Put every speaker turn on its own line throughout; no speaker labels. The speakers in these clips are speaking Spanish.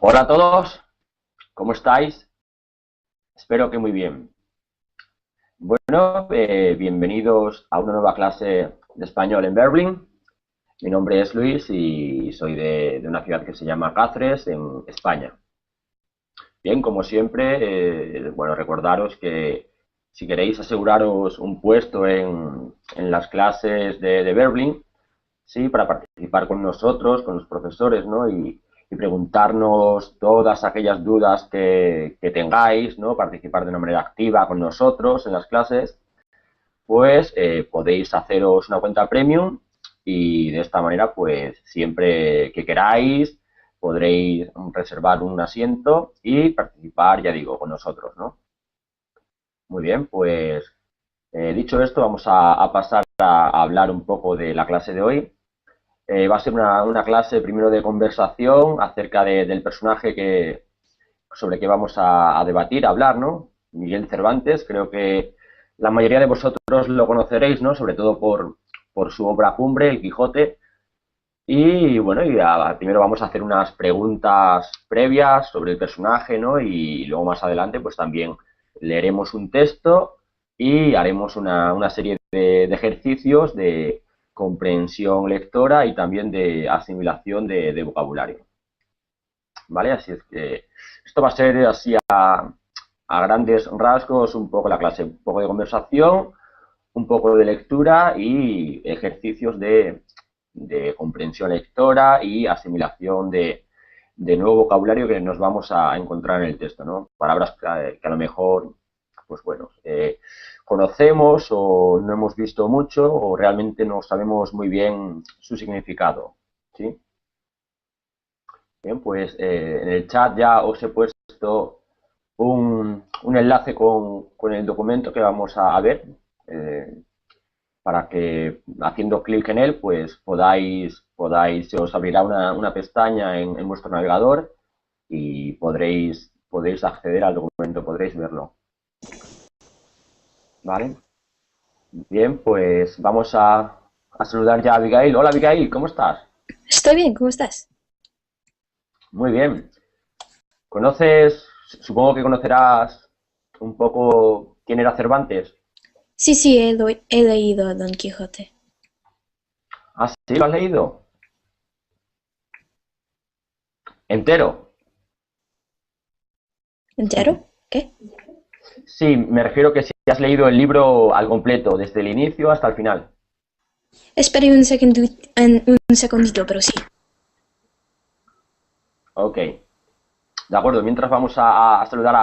Hola a todos, ¿cómo estáis? Espero que muy bien. Bueno, bienvenidos a una nueva clase de español en Berlín. Mi nombre es Luis y soy de una ciudad que se llama Cáceres, en España. Bien, como siempre, bueno, recordaros que si queréis aseguraros un puesto en las clases de Berlín, sí, para participar con nosotros, con los profesores, ¿no? Y preguntarnos todas aquellas dudas que tengáis, ¿no? Participar de una manera activa con nosotros en las clases, pues podéis haceros una cuenta premium y de esta manera, pues siempre que queráis, podréis reservar un asiento y participar, ya digo, con nosotros, ¿no? Muy bien, pues dicho esto, vamos a pasar a hablar un poco de la clase de hoy. Va a ser una clase primero de conversación acerca del personaje sobre que vamos a debatir, a hablar, ¿no? Miguel Cervantes, creo que la mayoría de vosotros lo conoceréis, ¿no? Sobre todo por su obra cumbre, El Quijote. Y bueno, primero vamos a hacer unas preguntas previas sobre el personaje, ¿no? Y luego más adelante, pues también leeremos un texto y haremos una serie de ejercicios de comprensión lectora y también de asimilación de vocabulario. ¿Vale? Así es que esto va a ser así a grandes rasgos un poco la clase, un poco de conversación, un poco de lectura y ejercicios de comprensión lectora y asimilación de nuevo vocabulario que nos vamos a encontrar en el texto, ¿no? Palabras que a lo mejor, pues bueno, conocemos o no hemos visto mucho o realmente no sabemos muy bien su significado, ¿sí? Bien, pues en el chat ya os he puesto un enlace con el documento que vamos a ver, eh, para que haciendo clic en él, pues se os abrirá una pestaña en vuestro navegador y podréis acceder al documento, podréis verlo. ¿Vale? Bien, pues vamos a saludar ya a Abigail. Hola Abigail, ¿cómo estás?
Estoy bien, ¿cómo estás?
Muy bien. ¿Conoces, supongo que conocerás un poco quién era Cervantes?
Sí, sí, he leído a Don Quijote.
Ah, sí, ¿lo has leído? ¿Entero?
¿Entero? ¿Qué?
Sí, me refiero que si has leído el libro al completo, desde el inicio hasta el final.
Esperé un segundito, pero sí.
Ok, de acuerdo. Mientras vamos a saludar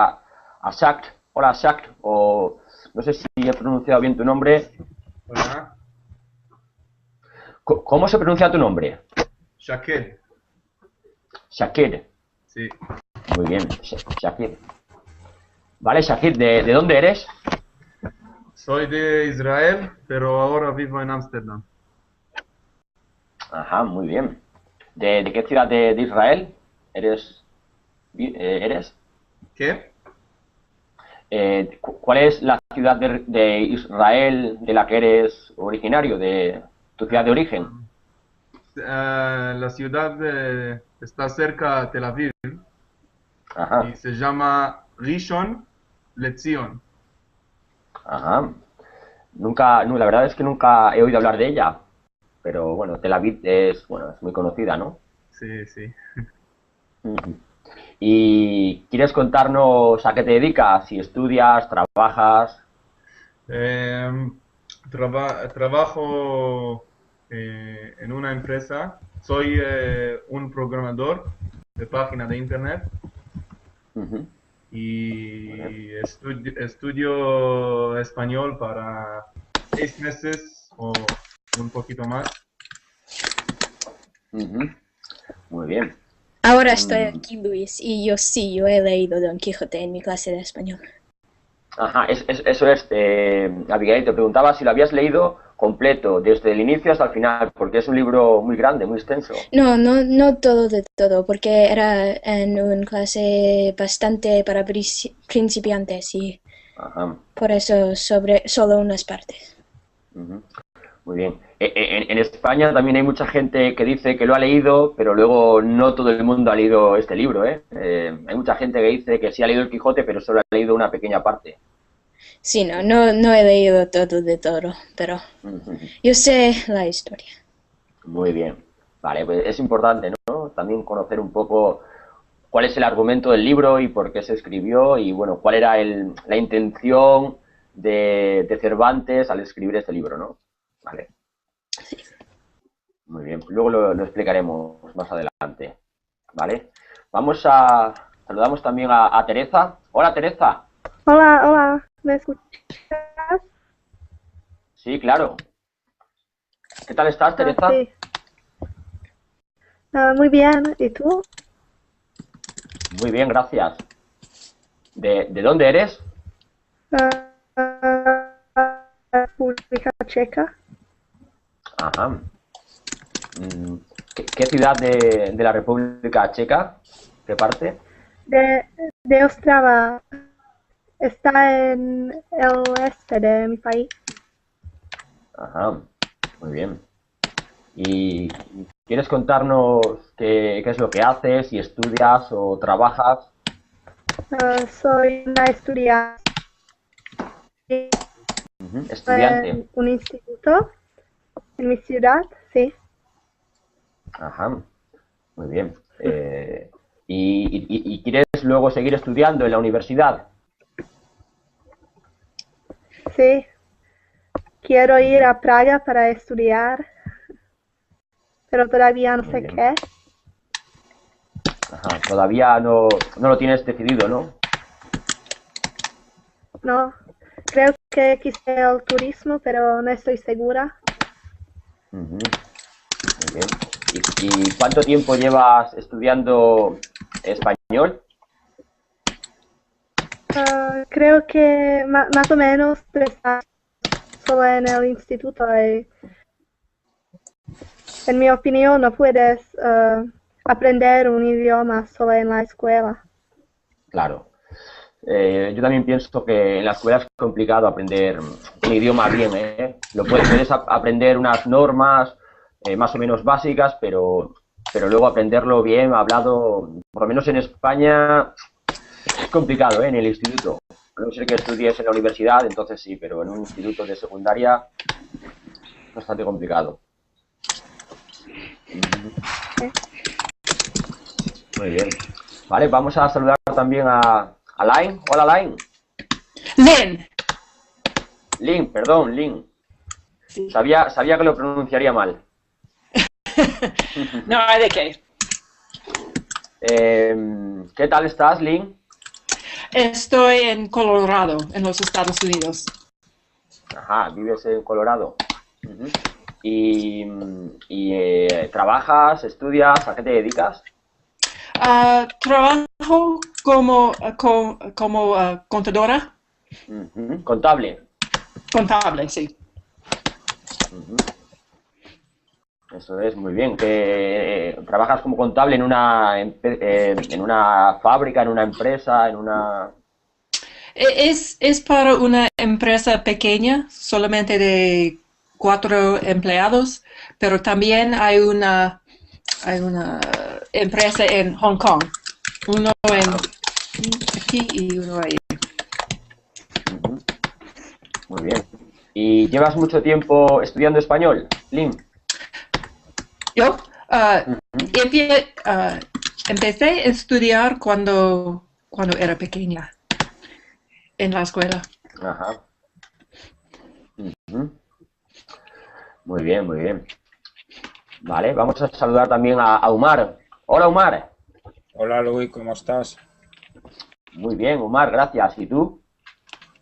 a Shakt. Hola Shakt, o no sé si he pronunciado bien tu nombre.
Hola,
¿Cómo se pronuncia tu nombre?
Shakir.
Shakir.
Sí,
Muy bien, Shakir. Vale, Shakir, ¿de dónde eres?
soy de Israel, pero ahora vivo en Ámsterdam.
Ajá, muy bien. ¿De qué ciudad de Israel eres? ¿Eres?
¿Qué?
¿Cuál es la ciudad de Israel de la que eres originario, de tu ciudad de origen?
La ciudad está cerca de Tel Aviv y
Ajá,
se llama Rishon LeZion.
ajá. Nunca, no, la verdad es que nunca he oído hablar de ella, pero bueno, Tel Aviv es, bueno, es muy conocida, ¿no?
Sí, sí.
Ujú. ¿Y quieres contarnos a qué te dedicas? Si estudias, trabajas.
Em, Trabajo en una empresa. Soy un programador de página de internet
Ujú. Muy bien.
y estudio español para 6 meses o un poquito más.
Ujú. Muy bien.
Ahora estoy
Mm,
aquí, Luis, y yo he leído Don Quijote en mi clase de español.
ajá, eso es, Abigail, te preguntaba si lo habías leído completo, desde el inicio hasta el final, porque es un libro muy grande, muy extenso.
No, no, no todo de todo, porque era en una clase bastante para principiantes y
Ajá.
por eso sobre solo unas partes.
Ujú. Muy bien. en España también hay mucha gente que dice que lo ha leído, pero luego no todo el mundo ha leído este libro, ¿eh? Hay mucha gente que dice que sí ha leído el Quijote, pero solo ha leído una pequeña parte.
Sí, no he leído todo de todo, pero yo sé la historia.
Muy bien. Vale, pues es importante, ¿no? También conocer un poco cuál es el argumento del libro y por qué se escribió y, bueno, cuál era la intención de Cervantes al escribir este libro, ¿no? Vale. Muy bien. Luego lo explicaremos más adelante. ¿Vale? Saludamos también a Teresa. Hola, Teresa.
Hola, hola, ¿me escuchas?
Sí, claro. ¿Qué tal estás, Teresa?
Sí. Muy bien, ¿y tú?
Muy bien, gracias. ¿De dónde eres?
República Checa.
Ajá. ¿Qué ciudad de la República Checa? ¿Qué parte?
De Ostrava. Está en el oeste de mi país.
Ajá. Muy bien. ¿Y quieres contarnos qué es lo que haces, si estudias o trabajas?
Soy una estudiante
Estudiante.
en un instituto en mi ciudad, sí.
Ajá. Muy bien. ¿Y quieres luego seguir estudiando en la universidad?
Sí. Quiero ir a Praga para estudiar, pero todavía no
Muy
sé
bien.
qué.
Ajá. Todavía no lo tienes decidido, ¿no?
No, creo que quise el turismo, pero no estoy segura.
Ujú. Muy bien. ¿Y cuánto tiempo llevas estudiando español?
Creo que más o menos 3 años solo en el instituto. En mi opinión, no puedes aprender un idioma solo en la escuela.
Claro. Yo también pienso que en la escuela es complicado aprender un idioma bien, ¿eh? Puedes aprender unas normas más o menos básicas, pero luego aprenderlo bien, hablado, por lo menos en España, es complicado, ¿eh? En el instituto. A no ser que estudies en la universidad, entonces sí, pero en un instituto de secundaria es bastante complicado. Muy bien. Vale, vamos a saludar también a Lain. Hola, Lain.
Lynn.
Lin, perdón, Lin.
Sí.
Sabía que lo pronunciaría mal.
No hay de qué.
¿Qué tal estás, Lin?
Estoy en Colorado, en los Estados Unidos.
Ajá, vives en Colorado. Ujú. ¿Y trabajas, estudias? ¿A qué te dedicas?
Trabajo como contadora,
Ujú. Contable.
contable, sí.
Ujú. Eso es muy bien. Que trabajas como contable en una fábrica, en una empresa, en una...
Es para una empresa pequeña, solamente de 4 empleados, pero también hay una empresa en Hong Kong. Uno aquí y uno ahí.
Ujú. Muy bien. ¿Y llevas mucho tiempo estudiando español, Lin?
Yo empecé a estudiar cuando era pequeña en la escuela.
Ajá. Ujú. Muy bien, muy bien. Vale, vamos a saludar también a Umar. Hola, Umar.
Hola Luis, ¿cómo estás?
Muy bien, Umar, gracias. ¿Y tú?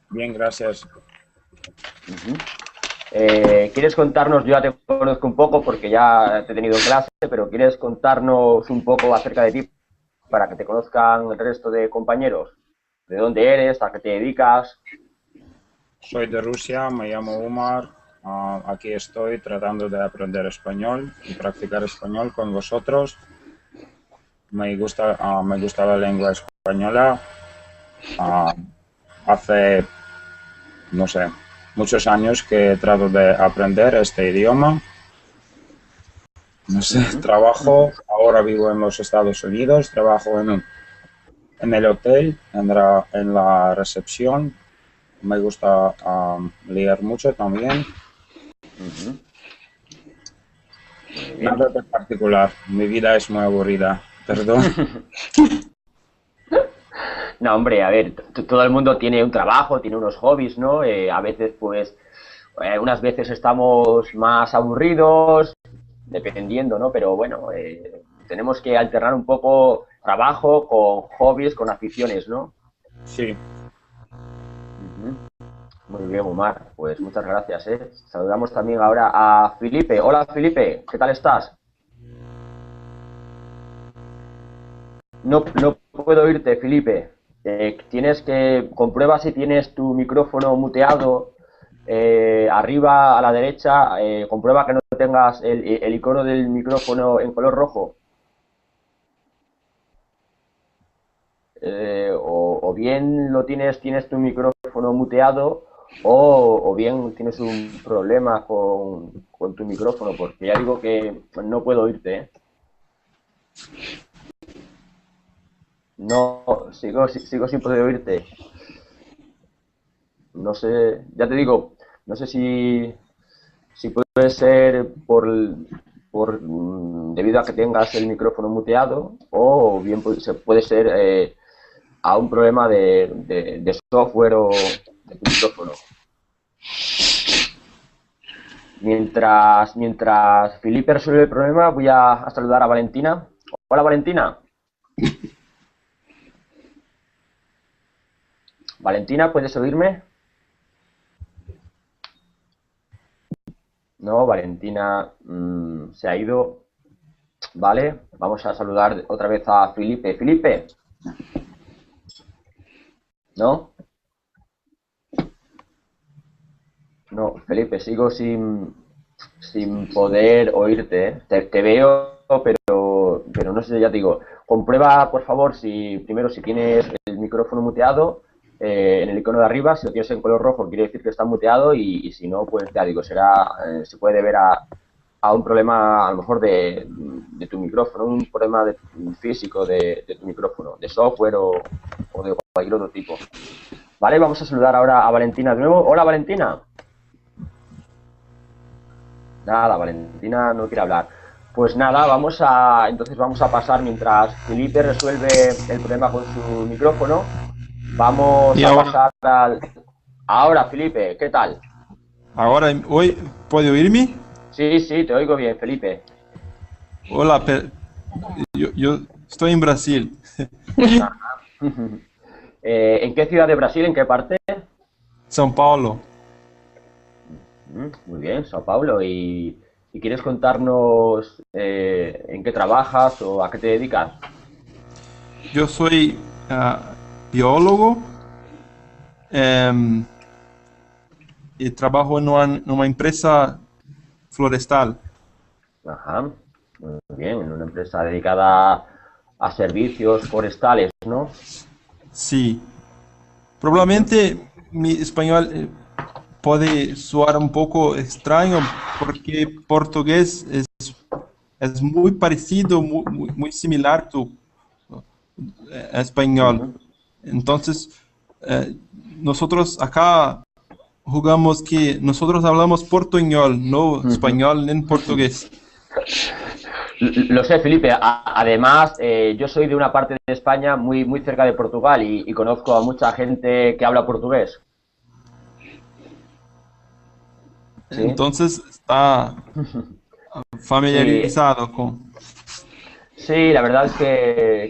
Bien, gracias.
Ujú. ¿Quieres contarnos? Yo ya te conozco un poco porque ya te he tenido en clase, pero ¿quieres contarnos un poco acerca de ti para que te conozcan el resto de compañeros? ¿De dónde eres? ¿A qué te dedicas?
Soy de Rusia, me llamo Umar. Aquí estoy tratando de aprender español y practicar español con vosotros. Me gusta la lengua española. Ah, hace, no sé, muchos años que trato de aprender este idioma no sé, trabajo, ahora vivo en los Estados Unidos, trabajo en el hotel, en la recepción. Me gusta leer mucho también.
Ujú. Muy bien.
Nada de particular, mi vida es muy aburrida, perdón.
No, hombre, a ver, todo el mundo tiene un trabajo, tiene unos hobbies, ¿no? A veces, pues, unas veces estamos más aburridos, dependiendo, ¿no? Pero bueno, tenemos que alternar un poco trabajo con hobbies, con aficiones, ¿no?
Sí,
Ujú. Muy bien, Omar, pues muchas gracias, ¿eh? Saludamos también ahora a Felipe. Hola, Felipe, ¿qué tal estás? No puedo oírte, Felipe. Tienes que comprueba si tienes tu micrófono muteado. Arriba a la derecha, comprueba que no tengas el icono del micrófono en color rojo. O bien tienes tu micrófono muteado, o bien tienes un problema con tu micrófono, porque ya digo que no puedo oírte, ¿eh? No, sigo sin poder oírte. No sé, ya te digo, no sé si puede ser debido a que tengas el micrófono muteado, o bien se puede ser a un problema de software o de tu micrófono. Mientras Felipe resuelve el problema, voy a saludar a Valentina. Hola, Valentina. Valentina, ¿puedes oírme? No, Valentina se ha ido. Vale, vamos a saludar otra vez a Felipe. Felipe, ¿no? No, Felipe, sigo sin poder oírte, ¿eh? Te veo, pero no sé, ya te digo. Comprueba, por favor, primero si tienes el micrófono muteado en el icono de arriba. Si lo tienes en color rojo, quiere decir que está muteado, y si no, pues ya digo, se puede deber a un problema, a lo mejor, de tu micrófono, un problema físico de tu micrófono, de software o de cualquier otro tipo. Vale, vamos a saludar ahora a Valentina de nuevo. Hola, Valentina. Nada, Valentina no quiere hablar. Pues nada, entonces vamos a pasar, mientras Felipe resuelve el problema con su micrófono, vamos
Y
a
ahora,
pasar Ahora, Felipe, ¿qué tal?
hoy, ¿puede oírme?
Sí, te oigo bien, Felipe.
Hola, yo estoy en Brasil.
¿En qué ciudad de Brasil? ¿En qué parte?
São Paulo.
Muy bien, Sao Paulo. ¿Y quieres contarnos en qué trabajas o a qué te dedicas?
Yo soy biólogo em, y trabajo en una empresa florestal.
Ajá, muy bien, en una empresa dedicada a servicios forestales, ¿no?
Sí. Probablemente mi español puede soar un poco extraño porque portugués es muy parecido, muy similar a español.
Ujú.
Entonces, eh, nosotros acá jugamos que nosotros hablamos portuñol, no español ni portugués.
Lo sé, Felipe. Además, yo soy de una parte de España muy cerca de Portugal, y conozco a mucha gente que habla portugués. ¿Sí?
Entonces está
Sí,
familiarizado con...
sí, la verdad es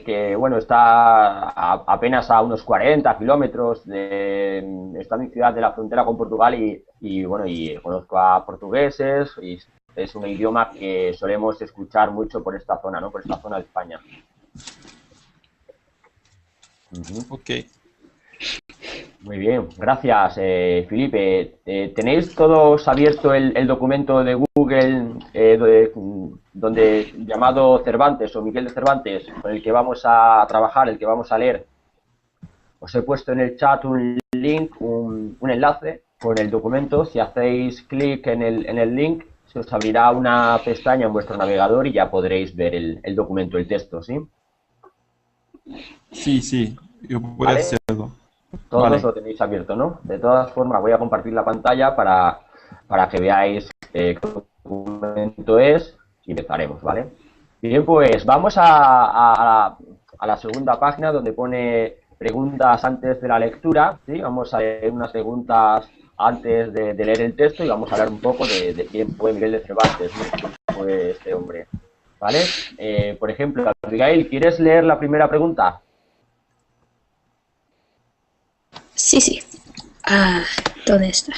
que, bueno, está apenas a unos 40 kilómetros está mi ciudad de la frontera con Portugal, bueno, y conozco a portugueses, y es un idioma que solemos escuchar mucho por esta zona, ¿no? Por esta zona de España. Ujú.
Ok.
Muy bien, gracias, Felipe. ¿Tenéis todos abierto el documento de Google donde llamado Cervantes, o Miguel de Cervantes, con el que vamos a trabajar, el que vamos a leer? Os he puesto en el chat un link, un enlace con el documento. Si hacéis clic en el link, se os abrirá una pestaña en vuestro navegador y ya podréis ver el documento, el texto, ¿sí?
Sí, sí, yo voy a
¿Vale?
hacerlo.
Todos
Vale.
lo tenéis abierto, ¿no? De todas formas, voy a compartir la pantalla para que veáis qué documento es y empezaremos, ¿vale? Bien, pues vamos a la segunda página donde pone preguntas antes de la lectura, ¿sí? Vamos a leer unas preguntas antes de leer el texto y vamos a hablar un poco de quién fue Miguel de Cervantes, ¿no? ¿Quién fue este hombre? ¿Vale? Por ejemplo, Abigail, ¿quieres leer la primera pregunta?
Sí, sí. ¿Dónde está?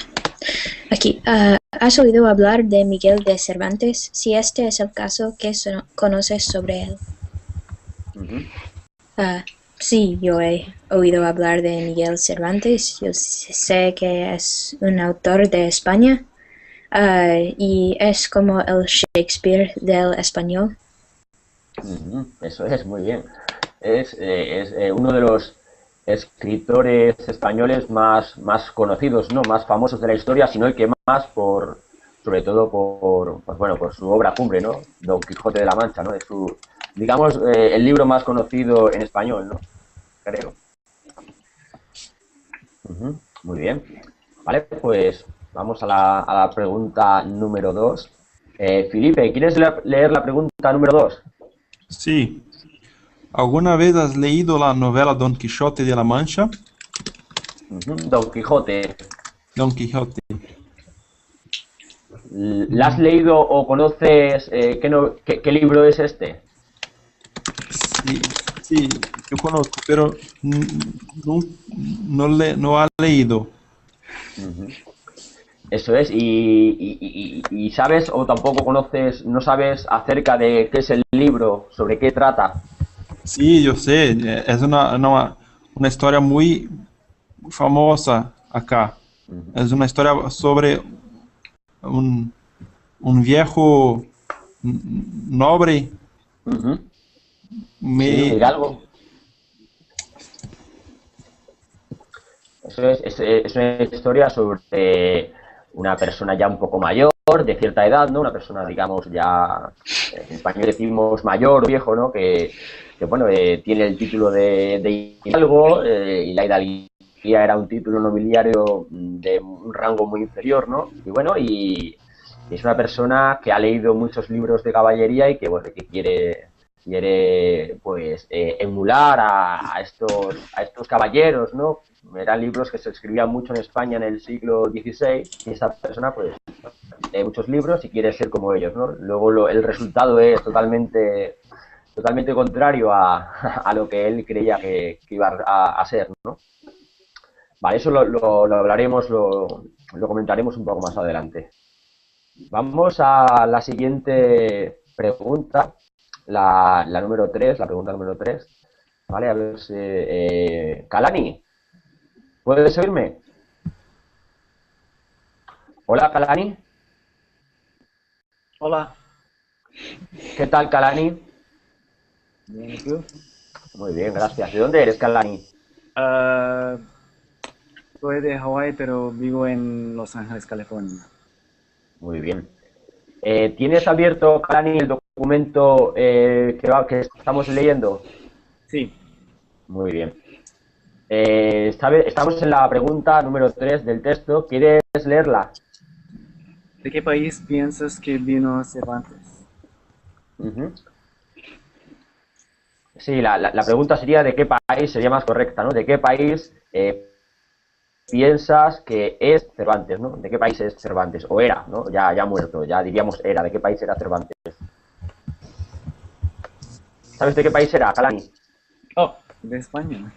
Aquí. ¿Has oído hablar de Miguel de Cervantes? Si este es el caso, ¿qué conoces sobre él? Sí, yo he oído hablar de Miguel Cervantes. Yo sé que es un autor de España y es como el Shakespeare del español.
Eso es, muy bien. Es uno de los escritores españoles más conocidos, ¿no? Más famosos de la historia, sino el que más sobre todo pues bueno, por su obra cumbre, ¿no? Don Quijote de la Mancha, ¿no? Es digamos, el libro más conocido en español, ¿no? Creo. Muy bien. Vale, pues vamos a la pregunta número 2. Felipe, ¿quieres leer la pregunta número 2?
Sí. ¿Alguna vez has leído la novela Don Quijote de la Mancha?
Don Quijote.
Don Quijote.
¿La has leído o conoces qué libro es este?
Sí, sí, yo conozco, pero no ha leído.
Eso es, y sabes o tampoco conoces, no sabes acerca de qué es el libro, sobre qué trata.
Sí, yo sé, es una historia muy famosa acá. Es una historia sobre un viejo noble.
Sí, un hidalgo. Eso es una historia sobre una persona ya un poco mayor, de cierta edad, ¿no? Una persona, digamos, ya, en español decimos mayor o viejo, ¿no? Que bueno, tiene el título de hidalgo, y la hidalguía era un título nobiliario de un rango muy inferior, ¿no? Y bueno, y es una persona que ha leído muchos libros de caballería y que, bueno, que quiere pues emular a estos caballeros, ¿no? Eran libros que se escribían mucho en España en el siglo XVI y esta persona pues lee muchos libros y quiere ser como ellos, ¿no? Luego el resultado es totalmente contrario a lo que él creía que iba a ser, ¿no? Vale, eso lo hablaremos, lo comentaremos un poco más adelante. Vamos a la siguiente pregunta, la número 3, la pregunta número 3. Vale, a ver si... Kalani, ¿puedes oírme? Hola, Kalani.
Hola,
¿Qué tal, Kalani?
bien, ¿y tú?
Muy bien, gracias. ¿De dónde eres, Kalani?
Soy de Hawái, pero vivo en Los Ángeles, California.
Muy bien. ¿Tienes abierto, Kalani, el documento que estamos leyendo?
Sí,
Muy bien. Estamos en la pregunta número 3 del texto. ¿Quieres leerla?
¿de qué país piensas que vino Cervantes?
Sí, la pregunta sería ¿de qué país? Sería más correcta, ¿no? ¿De qué país piensas que es Cervantes, ¿no? ¿De qué país es Cervantes? O era, ¿no? Ya muerto, ya diríamos era. ¿De qué país era Cervantes? ¿Sabes de qué país era, Kalani?
Oh, de España.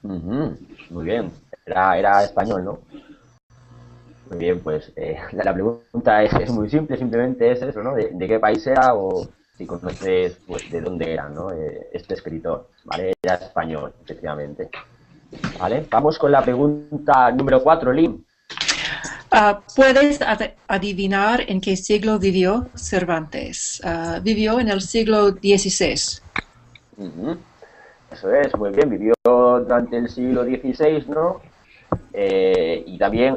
Muy bien, era español, ¿no? Muy bien, pues la pregunta es muy simple, simplemente es eso, ¿no? ¿De qué país era o si conoces pues de dónde era, ¿no? Este escritor, ¿vale? Era español, efectivamente. ¿Vale? Vamos con la pregunta número 4, Lynn.
¿Puedes adivinar en qué siglo vivió Cervantes? Vivió en el siglo XVI.
Eso es, muy bien, vivió durante el siglo XVI, ¿no? y también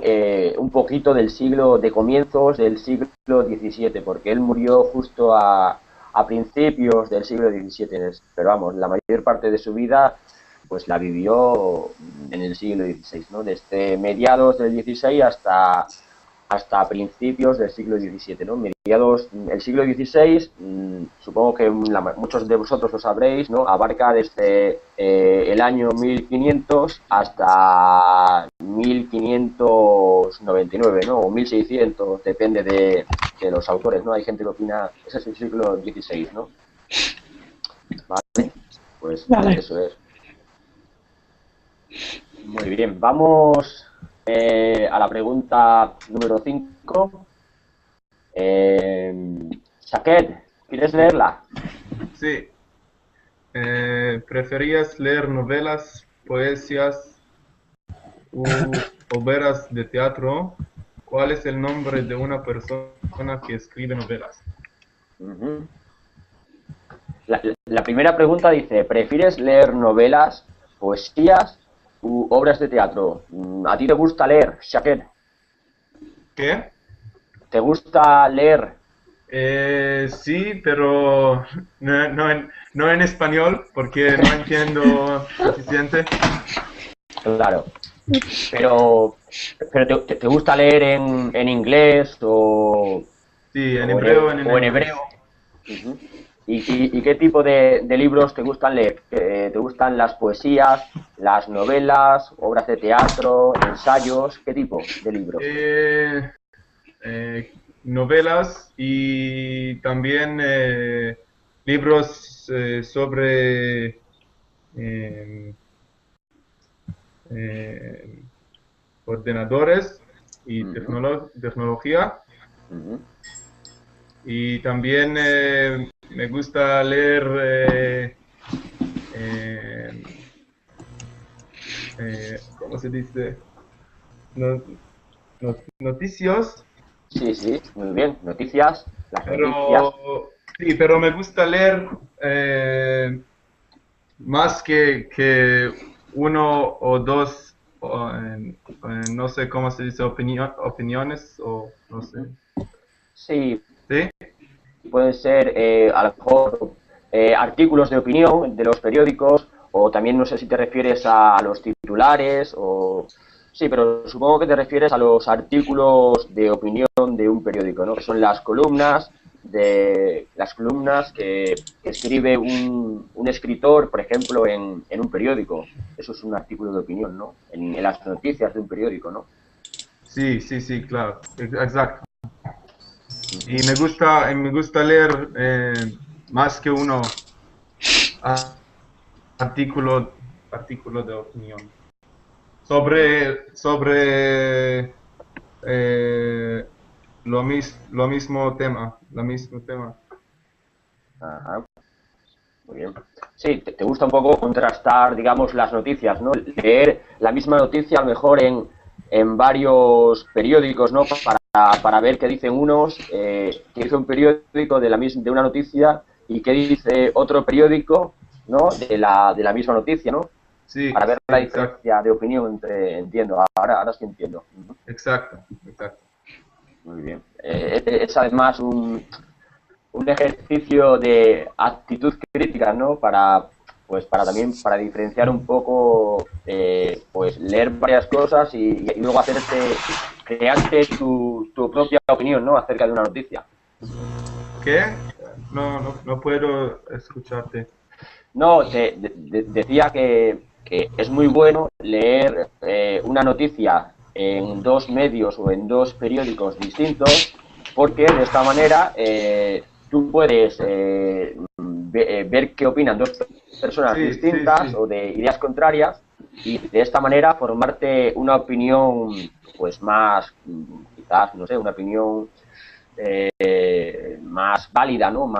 un poquito de comienzos del siglo XVII, porque él murió justo a principios del siglo XVII, pero vamos, la mayor parte de su vida pues la vivió en el siglo XVI, ¿no? Desde mediados del XVI hasta principios del siglo XVII, ¿no? Mediados, el siglo XVI, supongo que muchos de vosotros lo sabréis, ¿no? Abarca desde el año 1500 hasta 1599, ¿no? O 1600, depende de los autores, ¿no? Hay gente que opina, ese es el siglo XVI, ¿no? Vale, pues
Vale.
eso es. Muy bien, vamos a la pregunta número 5. Shaqued, ¿quieres leerla?
Sí. ¿Preferías leer novelas, poesías u obras de teatro? ¿Cuál es el nombre de una persona que escribe novelas?
Uh-huh. La primera pregunta dice, ¿prefieres leer novelas, poesías u obras de teatro? ¿A ti te gusta leer, Shaqued?
¿Qué?
¿Te gusta leer?
Sí, pero no en español, porque no entiendo suficiente.
Claro. Pero ¿te gusta leer en inglés o
Sí, en hebreo, en
o en
inglés.
hebreo? Uh-huh. ¿Y qué tipo de libros te gustan leer? ¿Te gustan las poesías, las novelas, obras de teatro, ensayos? ¿Qué tipo de libros?
Novelas y también libros sobre ordenadores y
Uh-huh.
tecnología.
Uh-huh.
Y también me gusta leer, ¿cómo se dice? No- Noticias,
Sí, muy bien. Noticias, las noticias.
pero sí, pero me gusta leer más que uno o dos, no sé cómo se dice, opiniones o no sé.
Uh-huh. Sí,
¿Sí?
pueden ser a lo mejor artículos de opinión de los periódicos, o también no sé si te refieres a los titulares o... Sí, pero supongo que te refieres a los artículos de opinión de un periódico, ¿no? Que son las columnas que escribe un escritor, por ejemplo, en un periódico. Eso es un artículo de opinión, ¿no? En las noticias de un periódico, ¿no?
Sí, claro, exacto. Y me gusta leer más que uno a- artículo de opinión sobre lo mismo tema, la mismo tema.
Ajá. Muy bien. Sí, te gusta un poco contrastar, digamos, las noticias, ¿no? Leer la misma noticia a lo mejor en varios periódicos, ¿no? Para ver qué dicen unos, qué dice un periódico de una noticia y qué dice otro periódico, ¿no? De la misma noticia, ¿no?
Sí,
Para ver la
exacto,
diferencia de opinión entiendo, ahora sí entiendo.
exacto.
Muy bien. Es además un ejercicio de actitud crítica, ¿no? Para también para diferenciar un poco, pues leer varias cosas y luego crearte tu propia opinión, ¿no? Acerca de una noticia.
¿Qué? No puedo escucharte.
No, decía que es muy bueno leer una noticia en dos medios o en dos periódicos distintos, porque de esta manera tú puedes ver qué opinan dos personas distintas
Sí.
o de ideas contrarias y de esta manera formarte una opinión pues más, quizás, no sé, una opinión más válida, ¿no?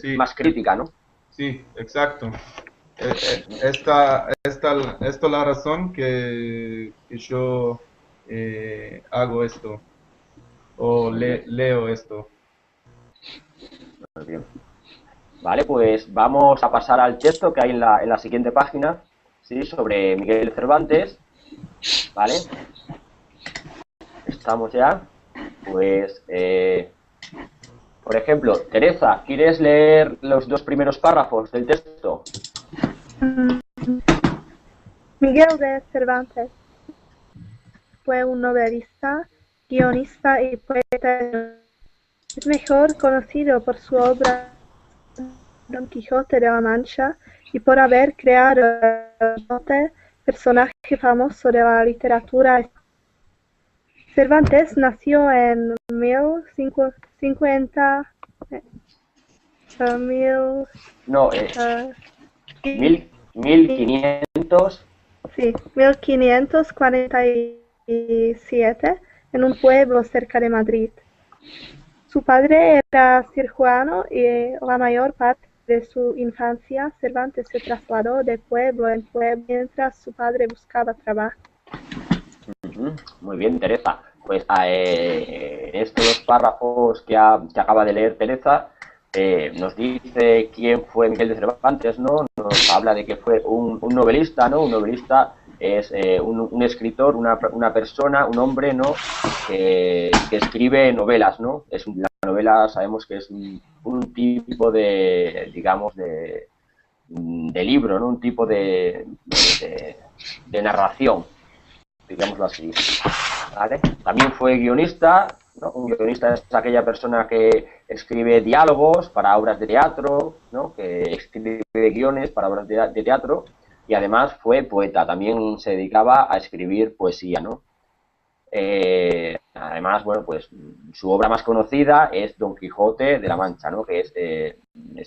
Sí,
Más crítica, ¿no?
sí, exacto. Esto es la razón que yo hago esto o
Muy bien.
leo esto.
Muy bien. Vale, pues vamos a pasar al texto que hay en la siguiente página, ¿sí? Sobre Miguel Cervantes. ¿Vale? ¿Estamos ya? Pues, por ejemplo, Teresa, ¿quieres leer los dos primeros párrafos del texto?
Miguel de Cervantes fue un novelista, guionista y poeta. Es mejor conocido por su obra Don Quijote de la Mancha y por haber creado el Quijote, personaje famoso de la literatura. Cervantes nació en 1500,
No,
sí,
1500.
sí, 1547 en un pueblo cerca de Madrid. Su padre era cirujano y la mayor parte de su infancia Cervantes se trasladó de pueblo en pueblo mientras su padre buscaba trabajo.
Muy bien, Teresa. Pues en estos dos párrafos que acaba de leer Teresa, nos dice quién fue Miguel de Cervantes, ¿no? Nos habla de que fue un novelista, ¿no? Un novelista es un escritor, una persona, un hombre, ¿no? Que escribe novelas, ¿no? La novela sabemos que es un tipo de, digamos, de libro, ¿no? Un tipo de narración, digámoslo así. ¿Vale? También fue guionista, ¿no? Un guionista es aquella persona que escribe diálogos para obras de teatro, ¿no? Que escribe guiones para obras de teatro, y además fue poeta, también se dedicaba a escribir poesía, ¿no? Además, bueno, pues su obra más conocida es Don Quijote de la Mancha, ¿no? Que es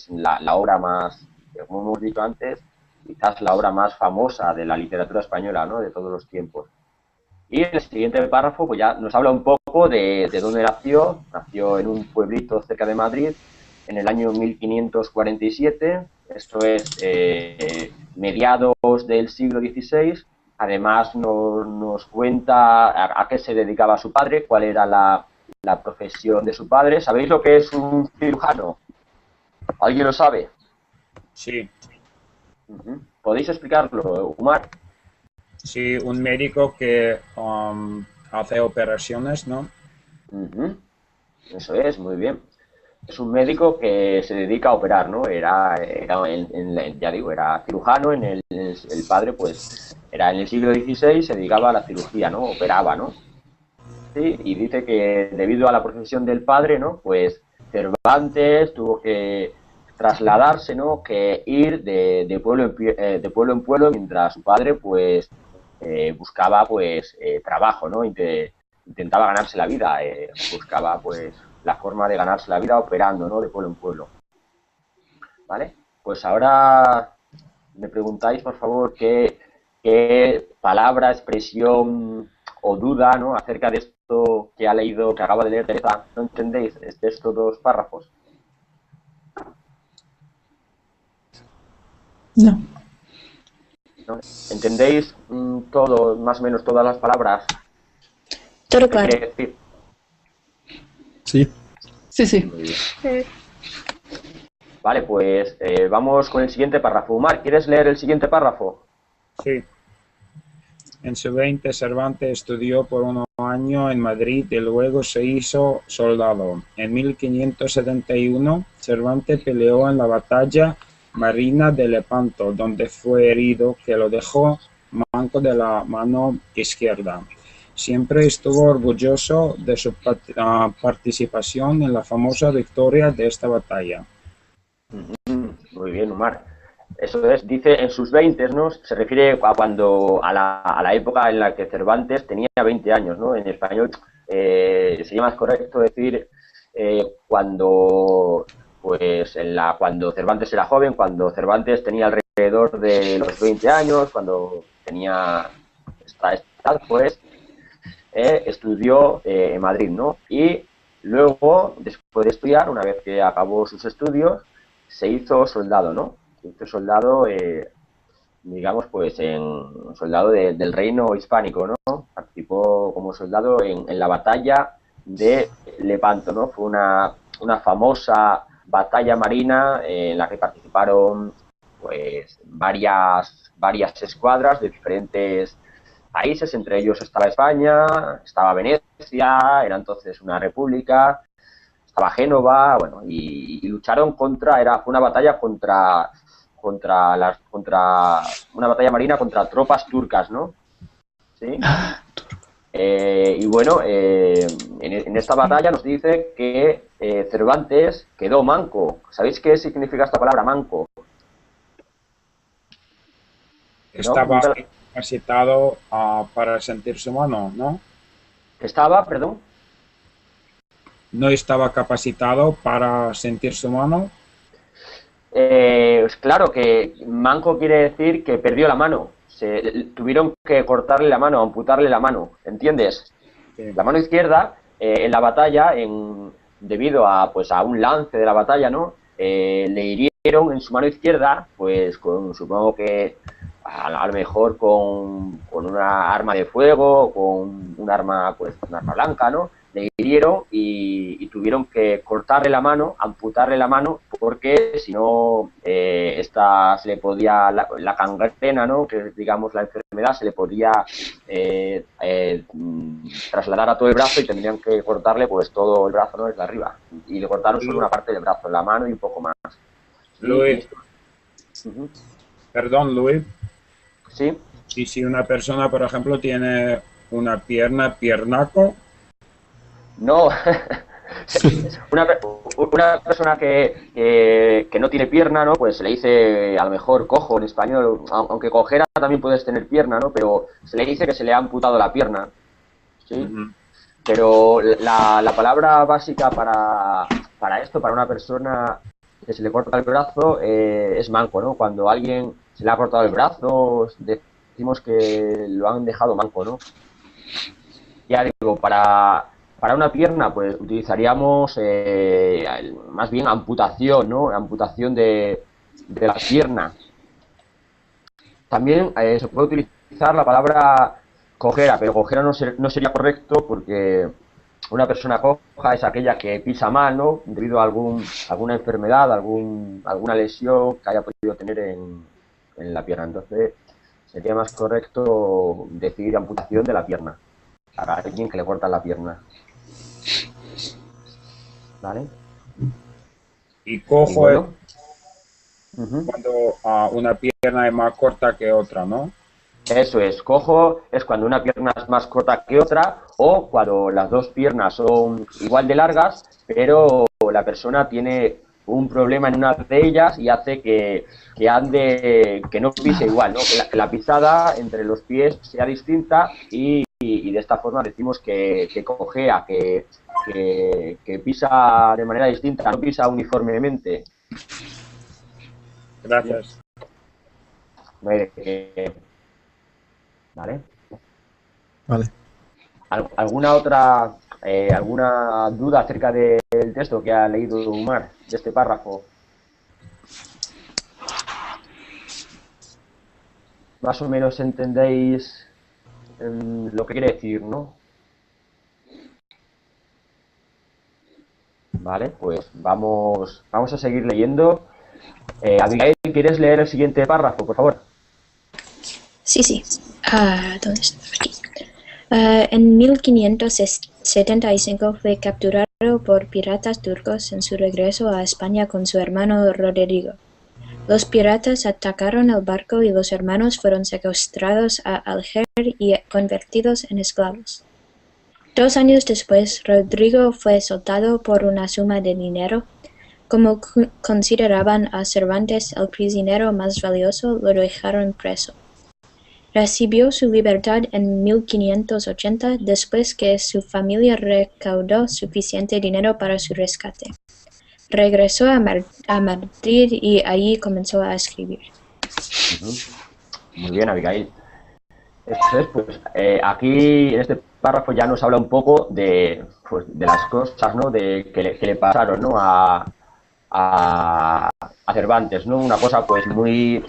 la obra más, como hemos dicho antes, quizás la obra más famosa de la literatura española, ¿no? De todos los tiempos. Y en el siguiente párrafo pues ya nos habla un poco de dónde nació. Nació en un pueblito cerca de Madrid en el año 1547. Esto es mediados del siglo XVI. Además nos cuenta a qué se dedicaba su padre, cuál era la profesión de su padre. ¿Sabéis lo que es un cirujano? ¿Alguien lo sabe?
Sí.
¿Podéis explicarlo, Umar?
Sí, un médico que hace operaciones, ¿no?
Eso es, muy bien. Es un médico que se dedica a operar, ¿no? Ya digo, era cirujano, el padre, pues, era en el siglo XVI, se dedicaba a la cirugía, ¿no? Operaba, ¿no? Sí, y dice que debido a la profesión del padre, ¿no? Pues Cervantes tuvo que trasladarse, ¿no? Que ir de pueblo en pueblo mientras su padre, pues, buscaba, pues, trabajo, ¿no? Intentaba ganarse la vida, buscaba, pues, la forma de ganarse la vida operando, ¿no? De pueblo en pueblo. ¿Vale? Pues ahora me preguntáis, por favor, qué palabra, expresión o duda, ¿no? Acerca de esto que ha leído, que acaba de leer Teresa, ¿no entendéis de estos dos párrafos?
No.
¿No? ¿Entendéis todo, más o menos todas las palabras?
Todo
¿Qué
claro.
quiere decir?
Sí.
Sí, sí.
Muy bien.
Sí.
Vale, pues vamos con el siguiente párrafo. Umar, ¿quieres leer el siguiente párrafo?
Sí. En su 20 Cervantes estudió por un año en Madrid y luego se hizo soldado. En 1571 Cervantes peleó en la batalla marina de Lepanto, donde fue herido que lo dejó manco de la mano izquierda. Siempre estuvo orgulloso de su participación en la famosa victoria de esta batalla.
Muy bien, Umar. Eso es, dice en sus 20, ¿no? Se refiere a la época en la que Cervantes tenía 20 años, ¿no? En español sería más correcto decir cuando Cervantes era joven, cuando Cervantes tenía alrededor de los 20 años, cuando tenía esta edad, pues estudió en Madrid, ¿no? Y luego, después de estudiar, una vez que acabó sus estudios, se hizo soldado, ¿no? Se hizo soldado, digamos, pues soldado del reino hispánico, ¿no? Participó como soldado en la batalla de Lepanto, ¿no? Fue una famosa batalla marina en la que participaron, pues, varias escuadras de diferentes países, entre ellos estaba España, estaba Venecia, era entonces una república, estaba Génova, bueno, y lucharon contra, fue una batalla contra una batalla marina contra tropas turcas, ¿no? ¿Sí? Y bueno, en esta batalla nos dice que Cervantes quedó manco. ¿Sabéis qué significa esta palabra, manco?
Estaba incapacitado para sentirse humano, ¿no?
Estaba, perdón.
No estaba capacitado para sentirse humano.
Claro que manco quiere decir que perdió la mano. Tuvieron que cortarle la mano, amputarle la mano, ¿entiendes?
Sí.
La mano izquierda, en la batalla, debido a un lance de la batalla, ¿no? Le hirieron en su mano izquierda, pues supongo que a lo mejor con una arma de fuego, con un arma blanca, ¿no? Le hirieron y tuvieron que cortarle la mano, amputarle la mano, porque si no, se le podía, la gangrena, ¿no? Que es, digamos, la enfermedad, se le podía trasladar a todo el brazo y tendrían que cortarle pues todo el brazo, ¿no? Desde arriba. Y le cortaron solo una parte del brazo, la mano y un poco más.
Luis, perdón, Luis.
Sí.
Y si una persona, por ejemplo, tiene una piernaco.
No, una persona que no tiene pierna, ¿no? Pues se le dice a lo mejor cojo en español, aunque cojera también puedes tener pierna, ¿no? Pero se le dice que se le ha amputado la pierna, ¿sí? Pero la palabra básica para esto, para una persona que se le corta el brazo, es manco, ¿no? Cuando a alguien se le ha cortado el brazo, decimos que lo han dejado manco, ¿no? Ya digo, para una pierna, pues utilizaríamos más bien amputación, ¿no? Amputación de la pierna. También se puede utilizar la palabra cojera, pero cojera no sería correcto porque una persona coja es aquella que pisa mal, ¿no? Debido a alguna enfermedad, alguna lesión que haya podido tener en la pierna. Entonces, sería más correcto decir amputación de la pierna para alguien que le corta la pierna. ¿Vale?
Y cojo
y bueno,
cuando una pierna es más corta que otra, ¿no?
Eso es, cojo es cuando una pierna es más corta que otra o cuando las dos piernas son igual de largas, pero la persona tiene un problema en una de ellas y hace que ande, que no pise igual, ¿no? Que la pisada entre los pies sea distinta y de esta forma decimos que cojea, que pisa de manera distinta, no pisa uniformemente.
Gracias.
¿Vale?
Vale.
¿Alguna duda acerca del texto que ha leído Umar, de este párrafo? Más o menos entendéis lo que quiere decir, ¿no? Vale, pues vamos a seguir leyendo. Abigail, ¿quieres leer el siguiente párrafo, por favor?
Sí. ¿Dónde está? Aquí. En 1575 fue capturado por piratas turcos en su regreso a España con su hermano Rodrigo. Los piratas atacaron el barco y los hermanos fueron secuestrados a Alger y convertidos en esclavos. 2 años después, Rodrigo fue soltado por una suma de dinero. Como consideraban a Cervantes el prisionero más valioso, lo dejaron preso. Recibió su libertad en 1580 después que su familia recaudó suficiente dinero para su rescate. Regresó a Madrid y allí comenzó a escribir.
Muy bien, Abigail. Entonces, pues aquí en este párrafo ya nos habla un poco de las cosas, ¿no? Que le pasaron, ¿no? a Cervantes, ¿no? Una cosa pues muy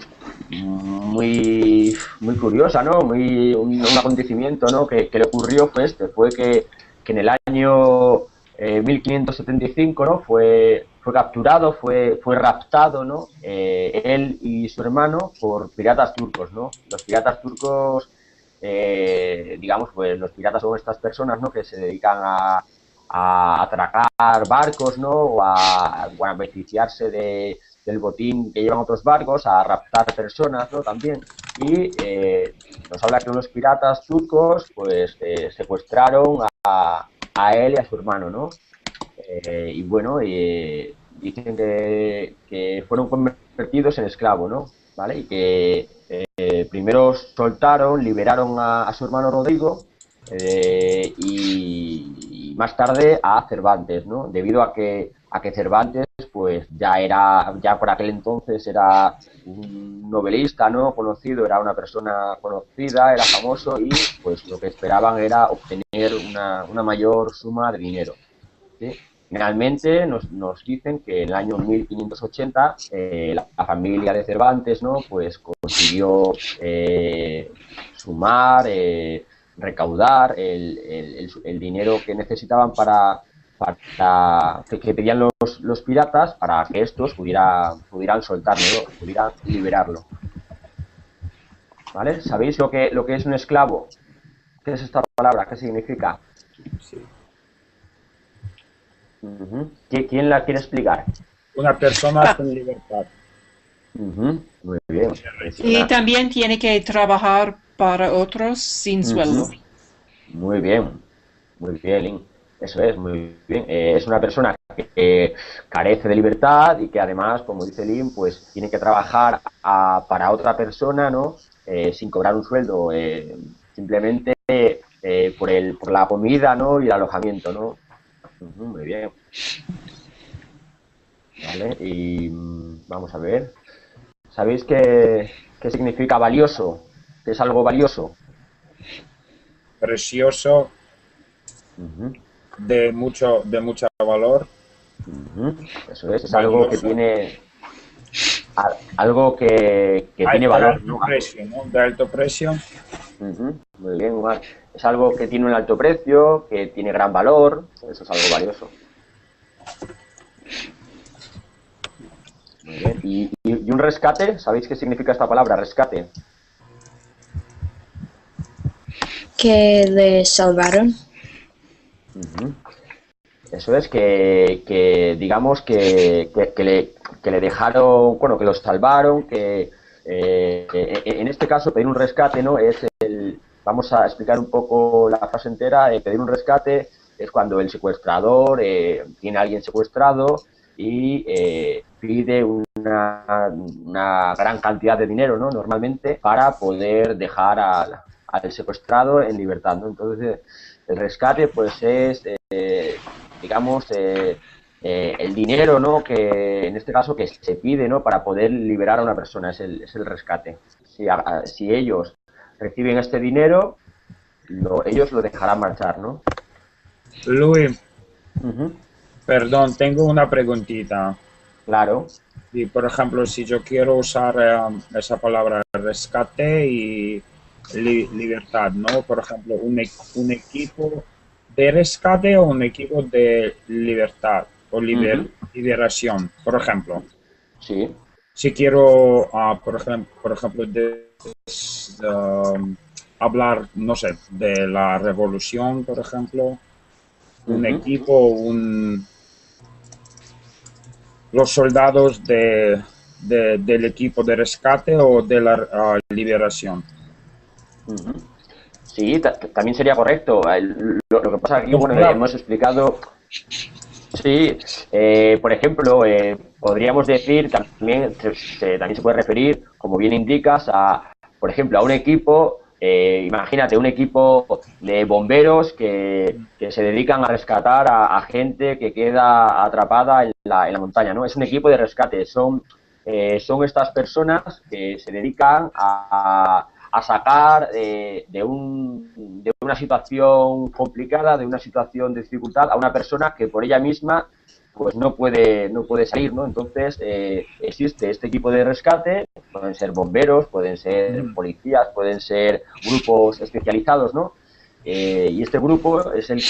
curiosa, ¿no? Un acontecimiento, ¿no? que le ocurrió fue que en el año 1575, ¿no? Fue capturado, fue raptado, ¿no? Él y su hermano por piratas turcos, ¿no? Los piratas turcos digamos, pues los piratas son estas personas, ¿no? Que se dedican a atracar barcos, ¿no? O a beneficiarse del botín que llevan otros barcos, a raptar personas, ¿no? También. Y nos habla que unos piratas turcos, pues, secuestraron a él y a su hermano, ¿no? Y bueno, dicen que fueron convertidos en esclavos, ¿no? ¿Vale? Y que primero soltaron, liberaron a su hermano Rodrigo y más tarde a Cervantes, ¿no? Debido a que Cervantes pues ya por aquel entonces era un novelista, ¿no? Conocido, era una persona conocida, era famoso y pues lo que esperaban era obtener una mayor suma de dinero, ¿sí? Finalmente nos dicen que en el año 1580 la familia de Cervantes, ¿no? Pues consiguió sumar, recaudar el dinero que necesitaban para que pedían los piratas para que estos pudieran soltarlo, ¿no? Pudieran liberarlo. ¿Vale? ¿Sabéis lo que es un esclavo? ¿Qué es esta palabra? ¿Qué significa?
Sí.
¿Quién la quiere explicar?
Una persona con libertad.
Muy bien.
Y también tiene que trabajar para otros sin sueldo.
Muy bien, Lin. Eso es, muy bien. Es una persona que carece de libertad y que además, como dice Lin, pues tiene que trabajar para otra persona, ¿no? Sin cobrar un sueldo, simplemente por la comida, ¿no? Y el alojamiento, ¿no? Muy bien. Vale, y vamos a ver. ¿Sabéis qué significa valioso? ¿Qué es algo valioso?
Precioso, de mucho valor.
Eso es algo que tiene tiene valor,
¿no? Precio, ¿no? De alto precio.
Muy bien, Omar. Es algo que tiene un alto precio, que tiene gran valor, eso es algo valioso. Muy bien. ¿Y un rescate? ¿Sabéis qué significa esta palabra, rescate?
Que le salvaron.
Eso es que digamos que le dejaron, bueno, que los salvaron, que en este caso pedir un rescate, ¿no? Vamos a explicar un poco la frase entera. Pedir un rescate es cuando el secuestrador tiene a alguien secuestrado y pide una gran cantidad de dinero, ¿no? Normalmente para poder dejar al secuestrado en libertad, ¿no? Entonces el rescate pues es digamos el dinero, ¿no? Que en este caso que se pide, ¿no? Para poder liberar a una persona, es el rescate. Si ellos reciben este dinero, ellos lo dejarán marchar, ¿no?
Luis, perdón, tengo una preguntita.
Claro.
Y por ejemplo, si yo quiero usar esa palabra rescate y libertad, ¿no? Por ejemplo, un equipo de rescate o un equipo de libertad o liberación, por ejemplo.
Sí.
Si quiero, por ejemplo, hablar, no sé, de la revolución, por ejemplo, un equipo, los soldados del equipo de rescate o de la liberación.
Sí, también sería correcto. Lo que pasa aquí, bueno, hemos explicado. Sí, por ejemplo, podríamos decir, también se puede referir, como bien indicas, por ejemplo, a un equipo, imagínate, un equipo de bomberos que se dedican a rescatar a gente que queda atrapada en la montaña, ¿no? Es un equipo de rescate, son estas personas que se dedican a sacar de una situación complicada, de una situación de dificultad, a una persona que por ella misma pues no puede salir, ¿no? Entonces existe este equipo de rescate, pueden ser bomberos, pueden ser policías, pueden ser grupos especializados, ¿no? Y este grupo es el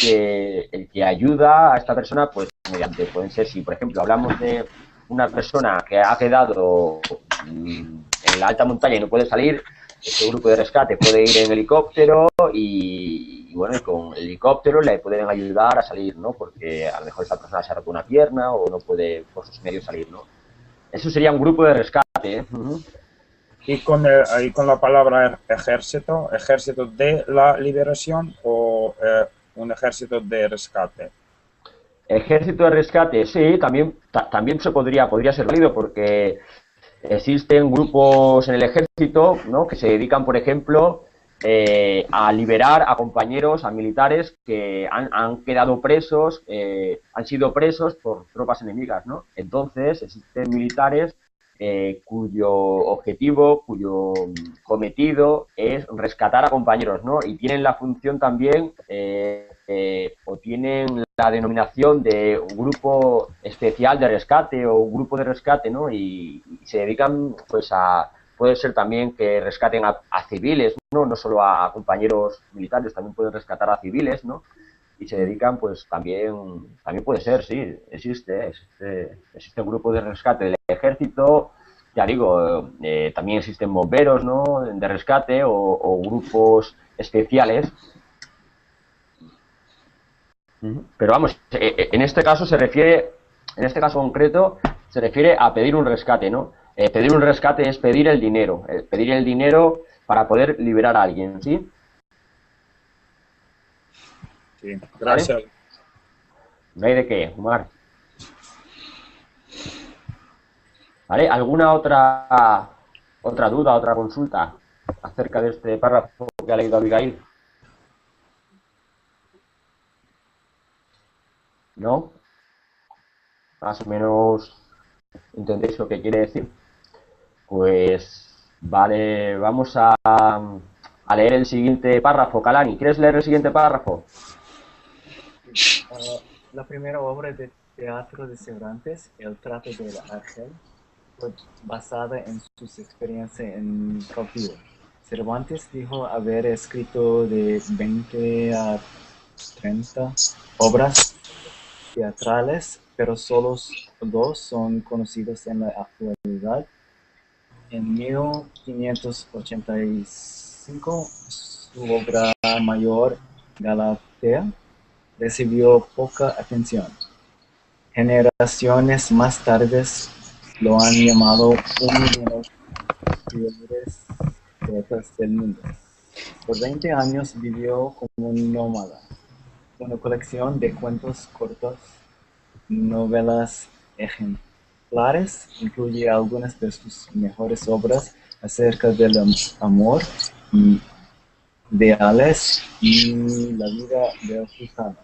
que ayuda a esta persona, pues mediante, pueden ser, si por ejemplo hablamos de una persona que ha quedado en la alta montaña y no puede salir, este grupo de rescate puede ir en helicóptero y bueno, y con el helicóptero le pueden ayudar a salir, ¿no? Porque a lo mejor esta persona se ha roto una pierna o no puede por sus medios salir, ¿no? Eso sería un grupo de rescate, ¿eh?
Y ahí con la palabra ejército, ejército de la liberación o un ejército de rescate.
Ejército de rescate, sí, también podría ser válido porque existen grupos en el ejército, ¿no? Que se dedican, por ejemplo, a liberar a compañeros, a militares que han quedado presos, han sido presos por tropas enemigas, ¿no? Entonces, existen militares cuyo objetivo, cuyo cometido es rescatar a compañeros, ¿no? Y tienen la función también, o tienen la denominación de un grupo especial de rescate o un grupo de rescate, ¿no? Y se dedican, pues, puede ser también que rescaten a civiles, ¿no? No solo a compañeros militares, también pueden rescatar a civiles, ¿no? Y se dedican, pues también puede ser, sí, existe un grupo de rescate del ejército, ya digo, también existen bomberos, ¿no? De rescate o grupos especiales. Pero vamos, en este caso en este caso concreto, se refiere a pedir un rescate, ¿no? Pedir un rescate es pedir el dinero para poder liberar a alguien, ¿sí?
Sí, gracias.
¿Vale? No hay de qué, Omar. ¿Vale? ¿Alguna otra duda, otra consulta acerca de este párrafo que ha leído Abigail? ¿No? Más o menos entendéis lo que quiere decir. Pues vale, vamos a leer el siguiente párrafo. Kalani, ¿quieres leer el siguiente párrafo?
La primera obra de teatro de Cervantes, El trato del Argel, fue basada en sus experiencias en cautivo. Cervantes dijo haber escrito de 20 a 30 obras teatrales, pero solo 2 son conocidos en la actualidad. En 1585, su obra mayor, Galatea, recibió poca atención. Generaciones más tardes lo han llamado uno de los peores poetas del mundo. Por 20 años vivió como un nómada. Una colección de cuentos cortos, novelas ejemplares, incluye algunas de sus mejores obras acerca del amor y ideales y la vida del gitano.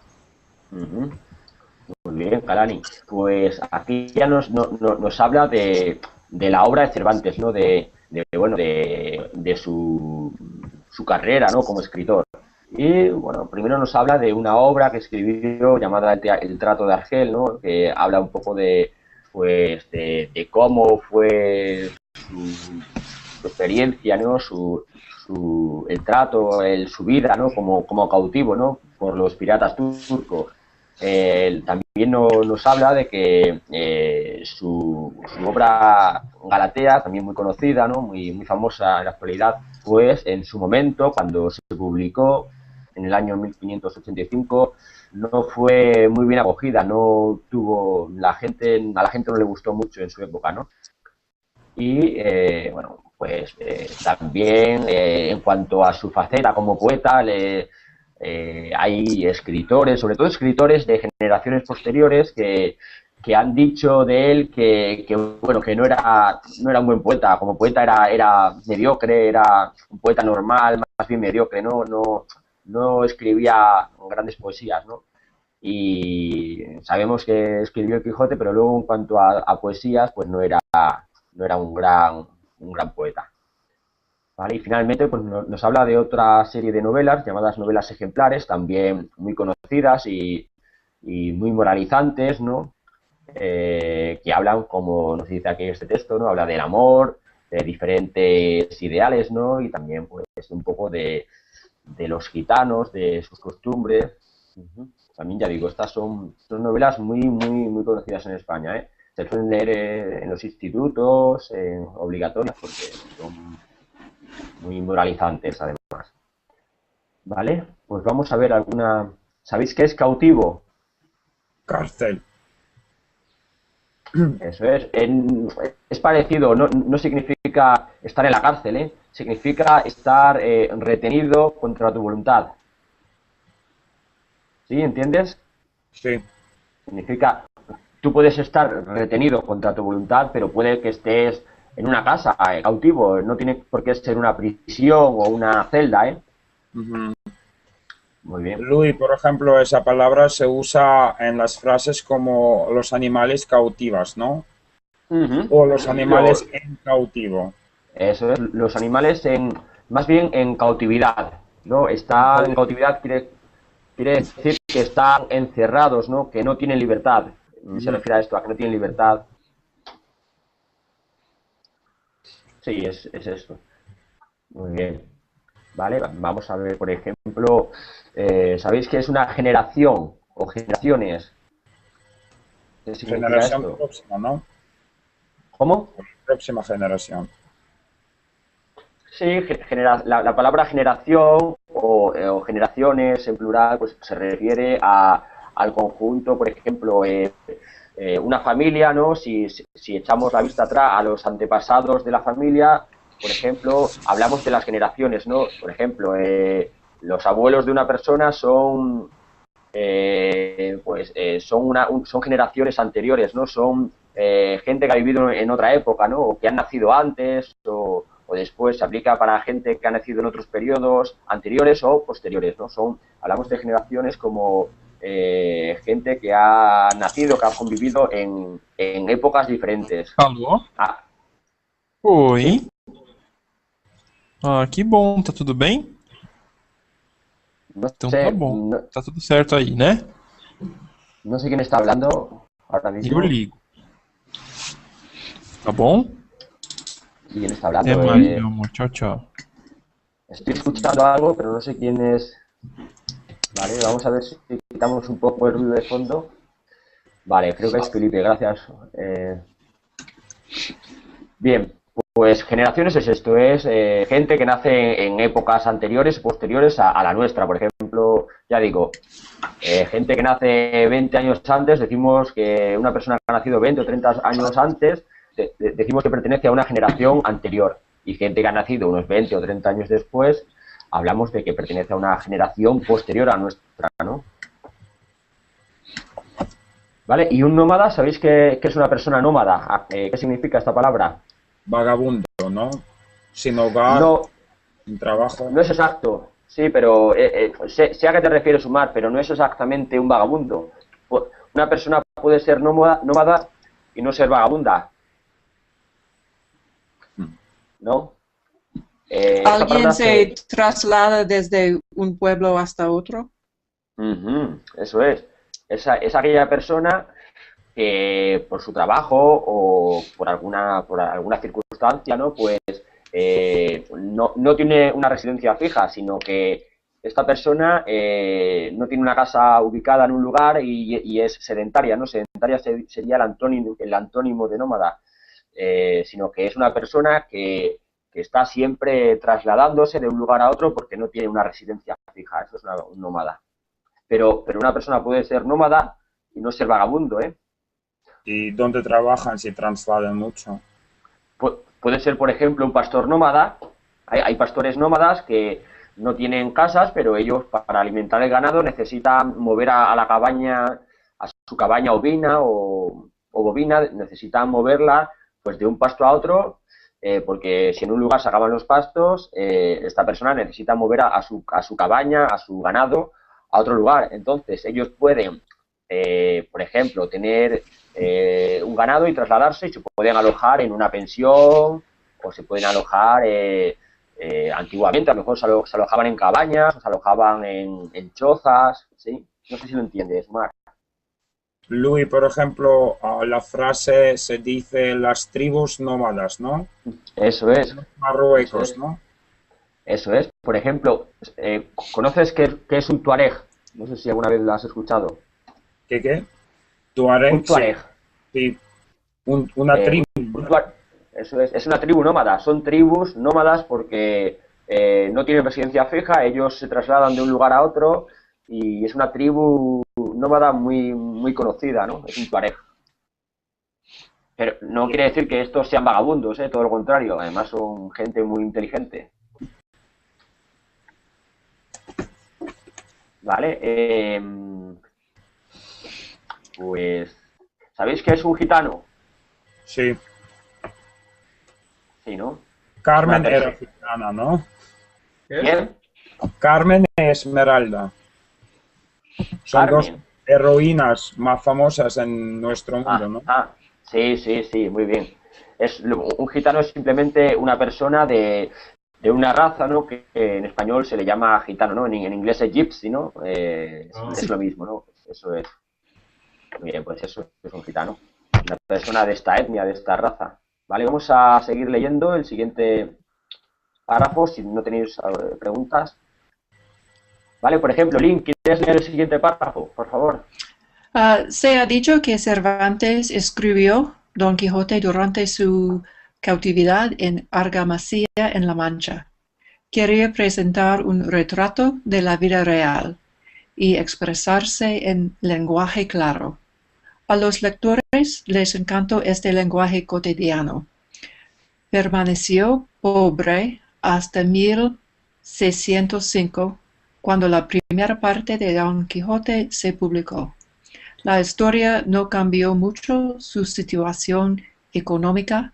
Muy bien, Kalani. Pues aquí ya nos habla de la obra de Cervantes, ¿no? De su carrera, ¿no? Como escritor. Y bueno, primero nos habla de una obra que escribió llamada El trato de Argel, ¿no? Que habla un poco de cómo fue su experiencia, ¿no? El trato, su vida, ¿no? Como cautivo, ¿no? Por los piratas turcos. También nos habla de que su obra Galatea, también muy conocida, ¿no? muy famosa en la actualidad, pues en su momento, cuando se publicó en el año 1585, no fue muy bien acogida, no tuvo a la gente no le gustó mucho en su época, ¿no? Y bueno, pues también en cuanto a su faceta como poeta, hay escritores, sobre todo escritores de generaciones posteriores, que han dicho de él que no era un buen poeta. Como poeta era mediocre, era un poeta normal, más bien mediocre, no escribía grandes poesías, ¿no? Y sabemos que escribió el Quijote, pero luego en cuanto a poesías, pues no era un gran poeta. ¿Vale? Y finalmente pues nos habla de otra serie de novelas llamadas novelas ejemplares, también muy conocidas y muy moralizantes, ¿no? Que hablan, como nos dice aquí este texto, ¿no? Habla del amor, de diferentes ideales, ¿no? Y también pues un poco de los gitanos, de sus costumbres. También, ya digo, estas son novelas muy conocidas en España, ¿eh? Se suelen leer en los institutos, obligatorias, porque muy moralizantes además. ¿Vale? Pues vamos a ver alguna... ¿Sabéis qué es cautivo?
Cárcel.
Eso es. Es parecido, no significa estar en la cárcel, ¿eh? Significa estar retenido contra tu voluntad. ¿Sí? ¿Entiendes?
Sí.
Significa, tú puedes estar retenido contra tu voluntad, pero puede que estés en una casa, cautivo. No tiene por qué ser una prisión o una celda, ¿eh?
Ujú.
Muy bien.
Luis, por ejemplo, esa palabra se usa en las frases como los animales cautivas, ¿no? O los animales en cautivo.
Eso es, los animales más bien en cautividad, ¿no? Estar en cautividad quiere decir que están encerrados, ¿no? Que no tienen libertad. Se refiere a esto, a que no tienen libertad. Sí, es esto. Muy bien. Vale, vamos a ver, por ejemplo, ¿sabéis qué es una generación o generaciones? ¿Qué significa
Generación
esto?
próxima, ¿no?
¿Cómo?
Próxima generación.
Sí, la palabra generación o generaciones en plural pues se refiere al conjunto, por ejemplo, una familia, ¿no? Si echamos la vista atrás a los antepasados de la familia, por ejemplo, hablamos de las generaciones, ¿no? Por ejemplo, los abuelos de una persona son son generaciones anteriores, ¿no? Son gente que ha vivido en otra época, ¿no? O que han nacido antes o después. Se aplica para gente que ha nacido en otros periodos anteriores o posteriores, ¿no? Hablamos de generaciones como gente que ha nacido, que ha convivido en épocas diferentes.
Alô?
Ah,
Oi.
¿sí?
Ah, que bom, tá tudo bem?
No
Então tá
sé,
bom. Tá tudo certo aí, né?
no sé quién está hablando ahora
Eu
mismo.
ligo. Tá bom?
¿Quién está
Até
hablando?
mais, meu amor. Tchau, tchau.
Estoy escuchando algo, pero no sé quién es. Vale, vamos a ver si quitamos un poco el ruido de fondo. Vale, creo que es Felipe, gracias. Bien, pues generaciones es esto, es gente que nace en épocas anteriores, posteriores a la nuestra. Por ejemplo, ya digo, gente que nace 20 años antes, decimos que una persona que ha nacido 20 o 30 años antes, decimos que pertenece a una generación anterior. Y gente que ha nacido unos 20 o 30 años después, hablamos de que pertenece a una generación posterior a nuestra, ¿no? ¿Vale? Y un nómada, ¿sabéis qué es una persona nómada? ¿Qué significa esta palabra?
Vagabundo, ¿no? Sin hogar,
No,
sin trabajo.
no es exacto. Sí, pero sé a qué te refieres, Umar, pero no es exactamente un vagabundo. Una persona puede ser nómada y no ser vagabunda, ¿no? Esta
¿Alguien
palabra
se traslada desde un pueblo hasta otro?
Eso es. Es aquella persona que por su trabajo o por alguna circunstancia, ¿no? Pues no tiene una residencia fija, sino que esta persona no tiene una casa ubicada en un lugar y es sedentaria, ¿no? Sedentaria sería el antónimo de nómada, sino que es una persona que está siempre trasladándose de un lugar a otro porque no tiene una residencia fija. Eso es un nómada. Pero una persona puede ser nómada y no ser vagabundo, ¿eh?
¿Y dónde trabajan si trasladan mucho?
Puede ser, por ejemplo, un pastor nómada. Hay pastores nómadas que no tienen casas, pero ellos para alimentar el ganado necesitan mover a la cabaña, a su cabaña ovina o bovina, necesitan moverla pues de un pasto a otro, porque si en un lugar se acaban los pastos, esta persona necesita mover a su cabaña, a su ganado, a otro lugar. Entonces ellos pueden, por ejemplo, tener un ganado y trasladarse y se pueden alojar en una pensión o se pueden alojar antiguamente, a lo mejor se alojaban en cabañas o se alojaban en chozas, ¿sí? No sé si lo entiendes, Marc.
Luis, por ejemplo, la frase se dice las tribus nómadas, ¿no?
Eso es.
Marruecos,
Eso es.
¿no?
Eso es. Por ejemplo, ¿conoces qué es un tuareg? No sé si alguna vez lo has escuchado.
¿Qué? Tuareg.
Un tuareg.
Sí. Una tribu.
Eso es una tribu nómada. Son tribus nómadas porque no tienen residencia fija, ellos se trasladan de un lugar a otro y es una tribu nómada muy, muy conocida, ¿no? Es un tuareg. Pero no quiere decir que estos sean vagabundos, todo lo contrario. Además son gente muy inteligente. Vale. Pues, ¿sabéis qué es un gitano?
Sí.
Sí, ¿no?
Carmen
Una
era
persona.
gitana, ¿no?
¿Quién?
Carmen y Esmeralda. Son dos
Carmen.
heroínas más famosas en nuestro mundo, ¿no?
Sí, muy bien. Un gitano es simplemente una persona de una raza, ¿no? Que en español se le llama gitano, ¿no? En inglés es gypsy, ¿no? Es lo mismo, ¿no? Eso es. Muy bien, pues eso es un gitano. Una persona de esta etnia, de esta raza. Vale, vamos a seguir leyendo el siguiente párrafo, si no tenéis preguntas. Vale, por ejemplo, Lynn, ¿quieres leer el siguiente párrafo, por favor?
Se ha dicho que Cervantes escribió Don Quijote durante su cautividad en Argamasilla, en La Mancha. Quería presentar un retrato de la vida real y expresarse en lenguaje claro. A los lectores les encantó este lenguaje cotidiano. Permaneció pobre hasta 1605, cuando la primera parte de Don Quijote se publicó. La historia no cambió mucho su situación económica,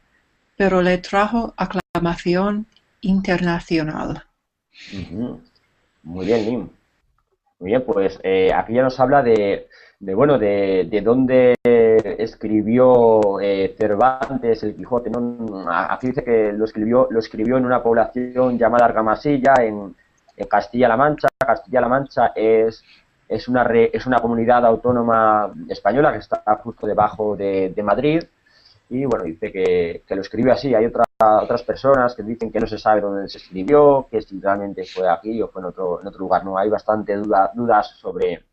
pero le trajo aclamación internacional.
Muy bien, Lynn. Muy bien, pues aquí ya nos habla de dónde escribió Cervantes el Quijote, ¿no? Aquí dice que lo escribió en una población llamada Argamasilla, en Castilla-La Mancha. Castilla-La Mancha es una comunidad autónoma española que está justo debajo de Madrid. Y bueno, dice que lo escribió así. Hay otras personas que dicen que no se sabe dónde se escribió, que si realmente fue aquí o fue en otro lugar. No, hay bastante dudas sobre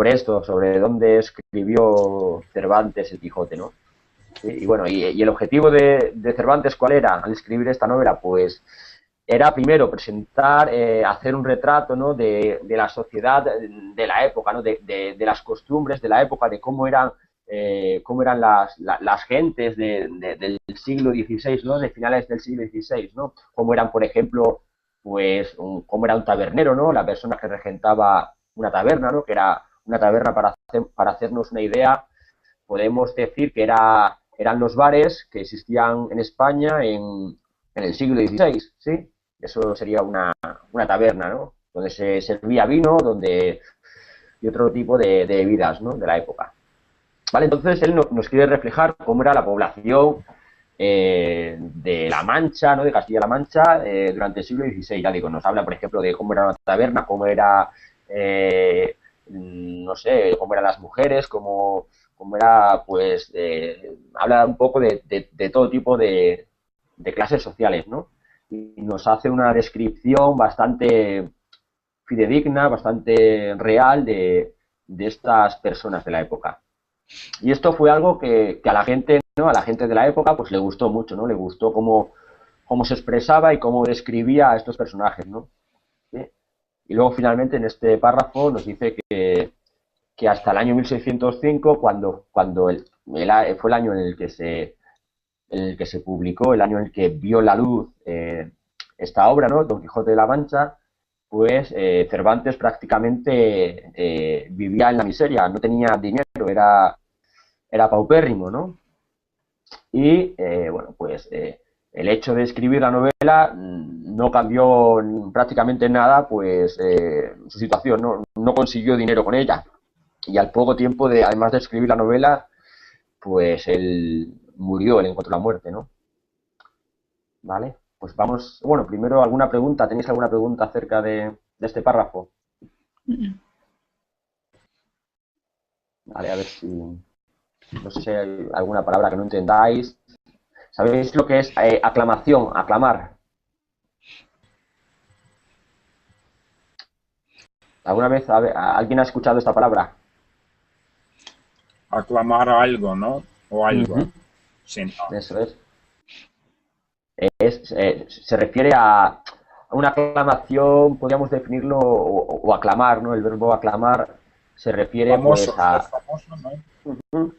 esto, sobre dónde escribió Cervantes el Quijote, ¿no? Y bueno, y el objetivo de Cervantes, ¿cuál era al escribir esta novela? Pues era primero presentar, hacer un retrato, ¿no? de la sociedad de la época, ¿no? de las costumbres de la época, de cómo eran las gentes del siglo XVI, ¿no? De finales del siglo XVI, ¿no? Cómo eran, por ejemplo, pues, cómo era un tabernero, ¿no? La persona que regentaba una taberna, ¿no? Que era una taberna, para hacernos una idea, podemos decir que eran los bares que existían en España en el siglo XVI, ¿sí? Eso sería una taberna, ¿no? Donde se servía vino, y otro tipo de bebidas, ¿no? De la época. Vale, entonces él nos quiere reflejar cómo era la población de La Mancha, ¿no? De Castilla-La Mancha durante el siglo XVI. Ya digo, nos habla, por ejemplo, de cómo era una taberna, cómo era, no sé, cómo eran las mujeres, cómo era, pues, habla un poco de todo tipo de clases sociales, ¿no? Y nos hace una descripción bastante fidedigna, bastante real de estas personas de la época. Y esto fue algo que a la gente, ¿no? A la gente de la época, pues le gustó mucho, ¿no? Le gustó cómo se expresaba y cómo describía a estos personajes, ¿no? ¿Sí? Y luego finalmente en este párrafo nos dice que hasta el año 1605, cuando fue el año en el que se publicó, el año en el que vio la luz esta obra, ¿no? Don Quijote de la Mancha, pues Cervantes prácticamente vivía en la miseria, no tenía dinero, era paupérrimo, ¿no? Y bueno, pues el hecho de escribir la novela no cambió prácticamente nada, pues su situación, no consiguió dinero con ella. Y al poco tiempo, además de escribir la novela, pues él murió, él encontró la muerte, ¿no? Vale, pues vamos, bueno, primero alguna pregunta, ¿tenéis alguna pregunta acerca de este párrafo? Vale, a ver si, no sé si hay alguna palabra que no entendáis. ¿Sabéis lo que es aclamación, aclamar? ¿Alguna vez alguien ha escuchado esta palabra?
Aclamar algo, ¿no? O algo. Sí, no.
Eso es. se refiere a una aclamación, podríamos definirlo, o aclamar, ¿no? El verbo aclamar se refiere
Famoso,
pues a...
ser famoso, ¿no?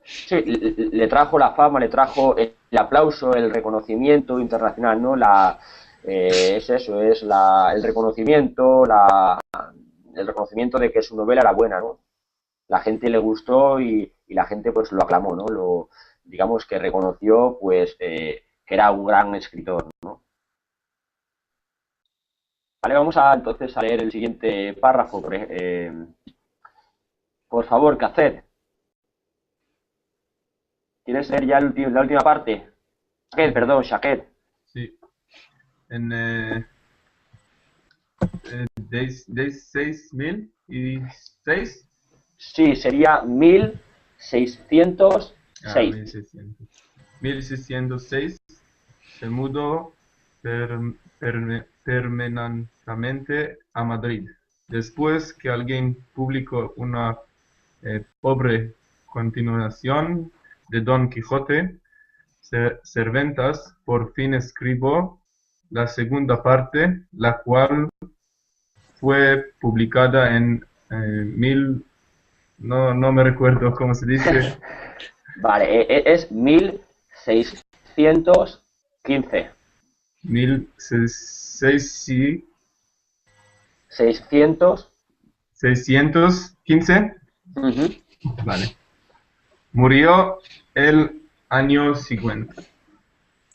Sí, le trajo la fama, le trajo el aplauso, el reconocimiento internacional, ¿no? Es eso, el reconocimiento, el reconocimiento de que su novela era buena, ¿no? La gente le gustó y la gente pues lo aclamó, ¿no? Digamos que reconoció pues que era un gran escritor, ¿no? Vale, vamos entonces a leer el siguiente párrafo. Por favor, Cacet. ¿Quieres leer ya la última parte? Perdón, Shaquet.
Sí. En 6.006.
Sí, sería 1606.
1600. 1606 se mudó permanentemente a Madrid. Después que alguien publicó una pobre continuación de Don Quijote, Cervantes por fin escribió la segunda parte, la cual fue publicada en no me recuerdo cómo se dice.
Vale, es 1615.
1615.
615.
Vale. Murió el año siguiente.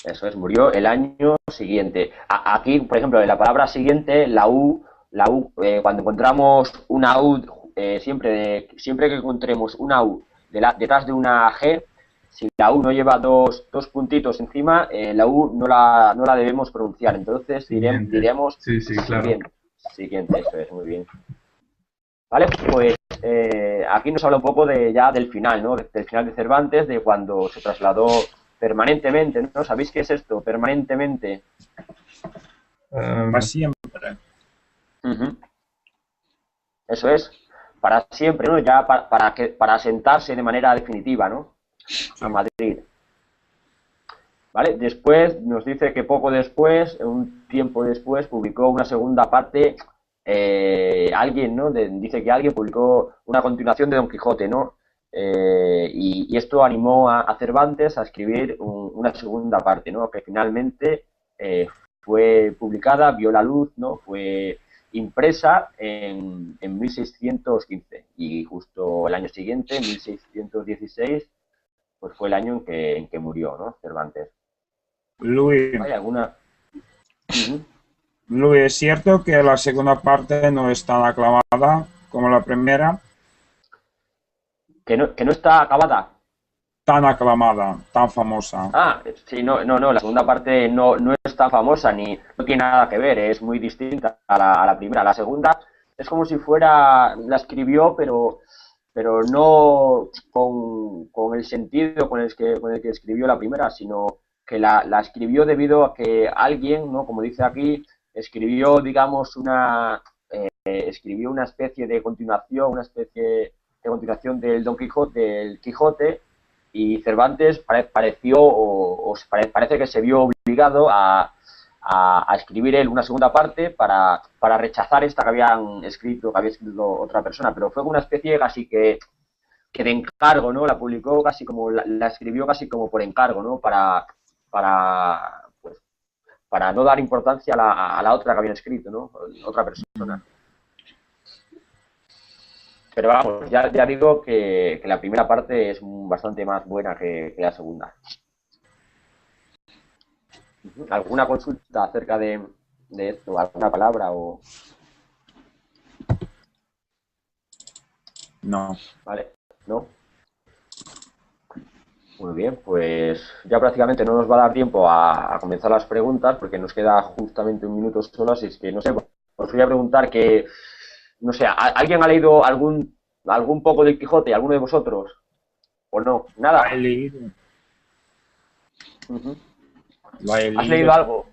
Eso es, murió el año siguiente. Aquí, por ejemplo, en la palabra siguiente, la U, cuando encontramos una U, siempre que encontremos una U detrás de una G, si la U no lleva dos puntitos encima, la U no la debemos pronunciar. Entonces diremos
Sí, claro.
Siguiente, eso es, muy bien. Vale, pues aquí nos habla un poco ya del final, ¿no? Del final de Cervantes, de cuando se trasladó permanentemente, ¿no? ¿Sabéis qué es esto? Permanentemente.
Para siempre.
Eso es, para siempre, ¿no? Ya para sentarse de manera definitiva, ¿no? A Madrid. ¿Vale? Después nos dice que poco después, un tiempo después, publicó una segunda parte. Alguien, ¿no? Dice que alguien publicó una continuación de Don Quijote, ¿no? Y esto animó a Cervantes a escribir una segunda parte, ¿no? Que finalmente fue publicada, vio la luz, ¿no? Fue impresa en 1615 y justo el año siguiente, 1616, pues fue el año en que murió, ¿no? Cervantes.
Luis,
¿Hay alguna?
Luis, ¿es cierto que la segunda parte no es tan aclamada como la primera?
¿Que no está acabada?
Tan aclamada, tan famosa.
Ah, sí, no, la segunda parte no es tan famosa ni no tiene nada que ver, es muy distinta a la primera. La segunda es como si la escribió, pero no con el sentido con el que escribió la primera, sino que la escribió debido a que alguien, ¿no? Como dice aquí, escribió, digamos, escribió una especie de continuación, del Don Quijote, del Quijote, y Cervantes parece que se vio obligado a escribir él una segunda parte para rechazar esta que había escrito otra persona, pero fue una especie casi que de encargo, ¿no? La publicó casi como, la escribió casi como por encargo, ¿no? Para no dar importancia a la otra que habían escrito, ¿no? Otra persona. Pero vamos, ya digo que la primera parte es bastante más buena que la segunda. ¿Alguna consulta acerca de esto? ¿Alguna palabra o...?
No.
Vale, ¿no? Muy bien, pues ya prácticamente no nos va a dar tiempo a comenzar las preguntas porque nos queda justamente un minuto solo, así es que no sé, os voy a preguntar que, no sé, ¿alguien ha leído algún poco del Quijote, alguno de vosotros? ¿O no? ¿Nada?
La he leído.
¿Has leído algo?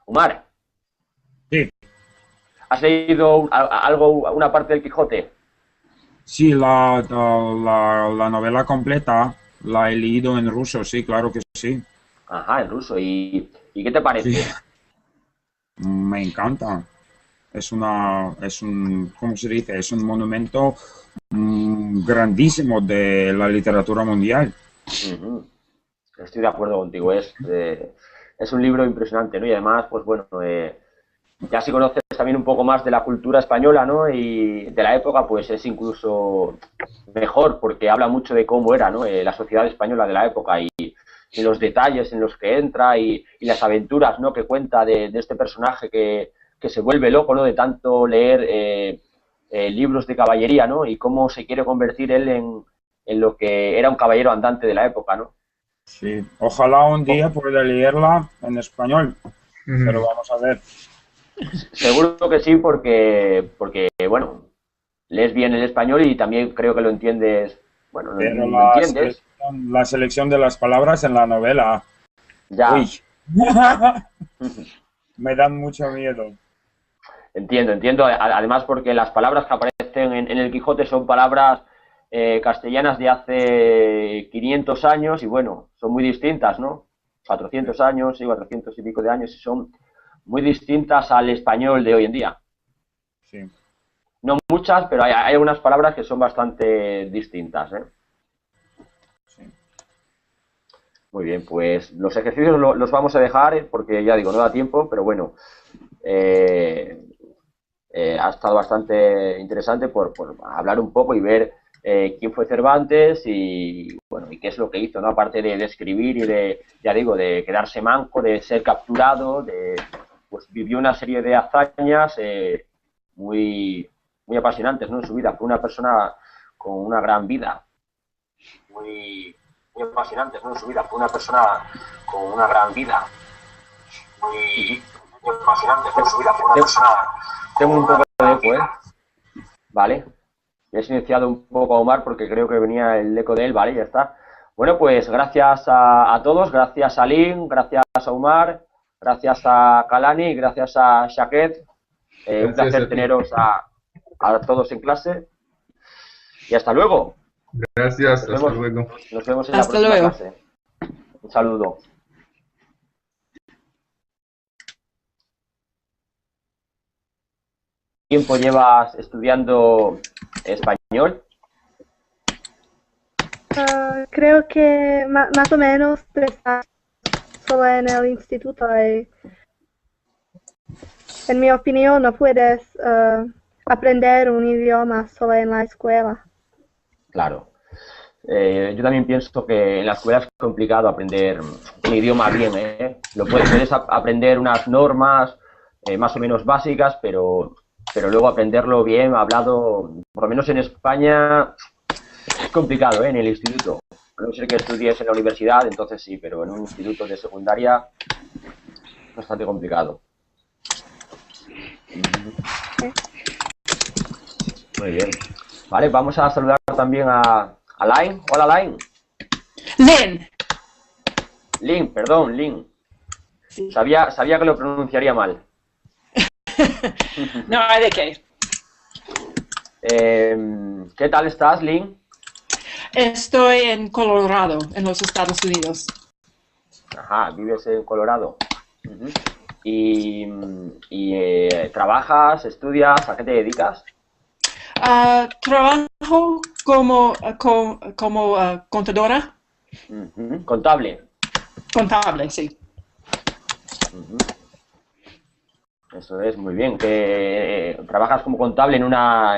Umar.
Sí.
¿Has leído una parte del Quijote?
Sí, la novela completa la he leído en ruso, sí, claro que sí.
Ajá, en ruso. ¿Y qué te parece?
Sí, me encanta. ¿Cómo se dice? Es un monumento grandísimo de la literatura mundial.
Ujú. Estoy de acuerdo contigo, es un libro impresionante, ¿no? Y además, pues bueno, ya si conoces también un poco más de la cultura española, ¿no? Y de la época, pues es incluso mejor, porque habla mucho de cómo era, ¿no? La sociedad española de la época y los detalles en los que entra y las aventuras, ¿no? Que cuenta de este personaje que se vuelve loco, ¿no? De tanto leer libros de caballería, ¿no? Y cómo se quiere convertir él en lo que era un caballero andante de la época, ¿no?
Sí, ojalá un día pueda leerla en español, pero
Ujú.
vamos a ver.
Seguro que sí, porque bueno, lees bien el español y también creo que lo entiendes, bueno,
Pero
lo entiendes,
la selección de las palabras en la novela,
ya.
uy, me dan mucho miedo.
Entiendo. Además, porque las palabras que aparecen en el Quijote son palabras castellanas de hace 500 años y bueno, son muy distintas, ¿no? 400 años, sí, 400 y pico de años y son muy distintas al español de hoy en día.
Sí,
No muchas, pero hay algunas palabras que son bastante distintas, ¿eh?
sí.
Muy bien, pues los ejercicios los vamos a dejar porque ya digo, no da tiempo, pero bueno, eh, ha estado bastante interesante por hablar un poco y ver quién fue Cervantes y bueno, y qué es lo que hizo, ¿no? Aparte de escribir y ya digo, de quedarse manco, de ser capturado, pues vivió una serie de hazañas muy apasionantes, ¿no? En su vida. Fue una persona con una gran vida, muy apasionantes, ¿no? En su vida. Fue una persona con una gran vida, muy apasionantes, ¿no? En su vida. Fue una persona. Tengo un poco de eco, ¿eh? Vale. He silenciado un poco a Omar porque creo que venía el eco de él, vale, ya está. Bueno, pues gracias a todos, gracias a Lin, gracias a Omar, gracias a Kalani, gracias a Shaket. Un
Gracias
placer
a ti.
teneros a todos en clase y hasta luego.
Gracias,
Nos
hasta
vemos,
luego.
nos vemos en la
Hasta
próxima
luego.
clase. Un saludo. ¿Tiempo llevas estudiando español?
Creo que más o menos 3 años solo en el instituto. En mi opinión, no puedes aprender un idioma solo en la escuela.
Claro. Yo también pienso que en la escuela es complicado aprender un idioma bien, ¿eh? Puedes aprender unas normas más o menos básicas, pero luego aprenderlo bien, hablado, por lo menos en España, es complicado, ¿eh? En el instituto. A no ser que estudies en la universidad, entonces sí, pero en un instituto de secundaria es bastante complicado. Muy bien. Vale, vamos a saludar también a Line. Hola, Line.
Lynn.
Lin, perdón, Lin.
Sí.
Sabía que lo pronunciaría mal.
No hay de qué.
¿Qué tal estás, Lin?
Estoy en Colorado, en los Estados Unidos.
Ajá, vives en Colorado. Ujú. ¿Y trabajas, estudias? ¿A qué te dedicas?
Trabajo como contadora,
Ujú. Contable.
contable, sí.
Ujú. Eso es muy bien. Que trabajas como contable en una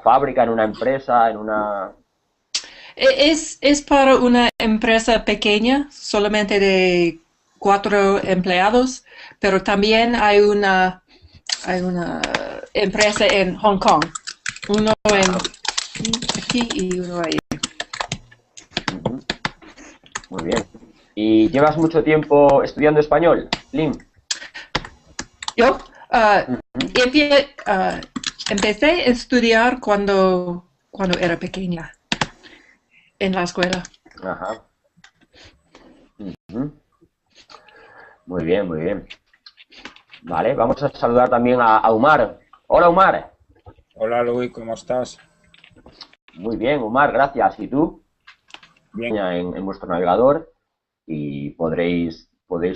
fábrica, en una empresa, en una.
Es para una empresa pequeña, solamente de 4 empleados, pero también hay una empresa en Hong Kong, uno aquí y uno ahí.
Ujú. Muy bien. ¿Y llevas mucho tiempo estudiando español, Lin?
Yo
Ujú.
empecé a estudiar cuando era pequeña en la escuela.
Ajá. Ujú. Muy bien, muy bien. Vale, vamos a saludar también a Umar. Hola, Umar.
Hola Luis, ¿cómo estás?
Muy bien, Omar, gracias. ¿Y tú?
Bien.
En vuestro navegador y podréis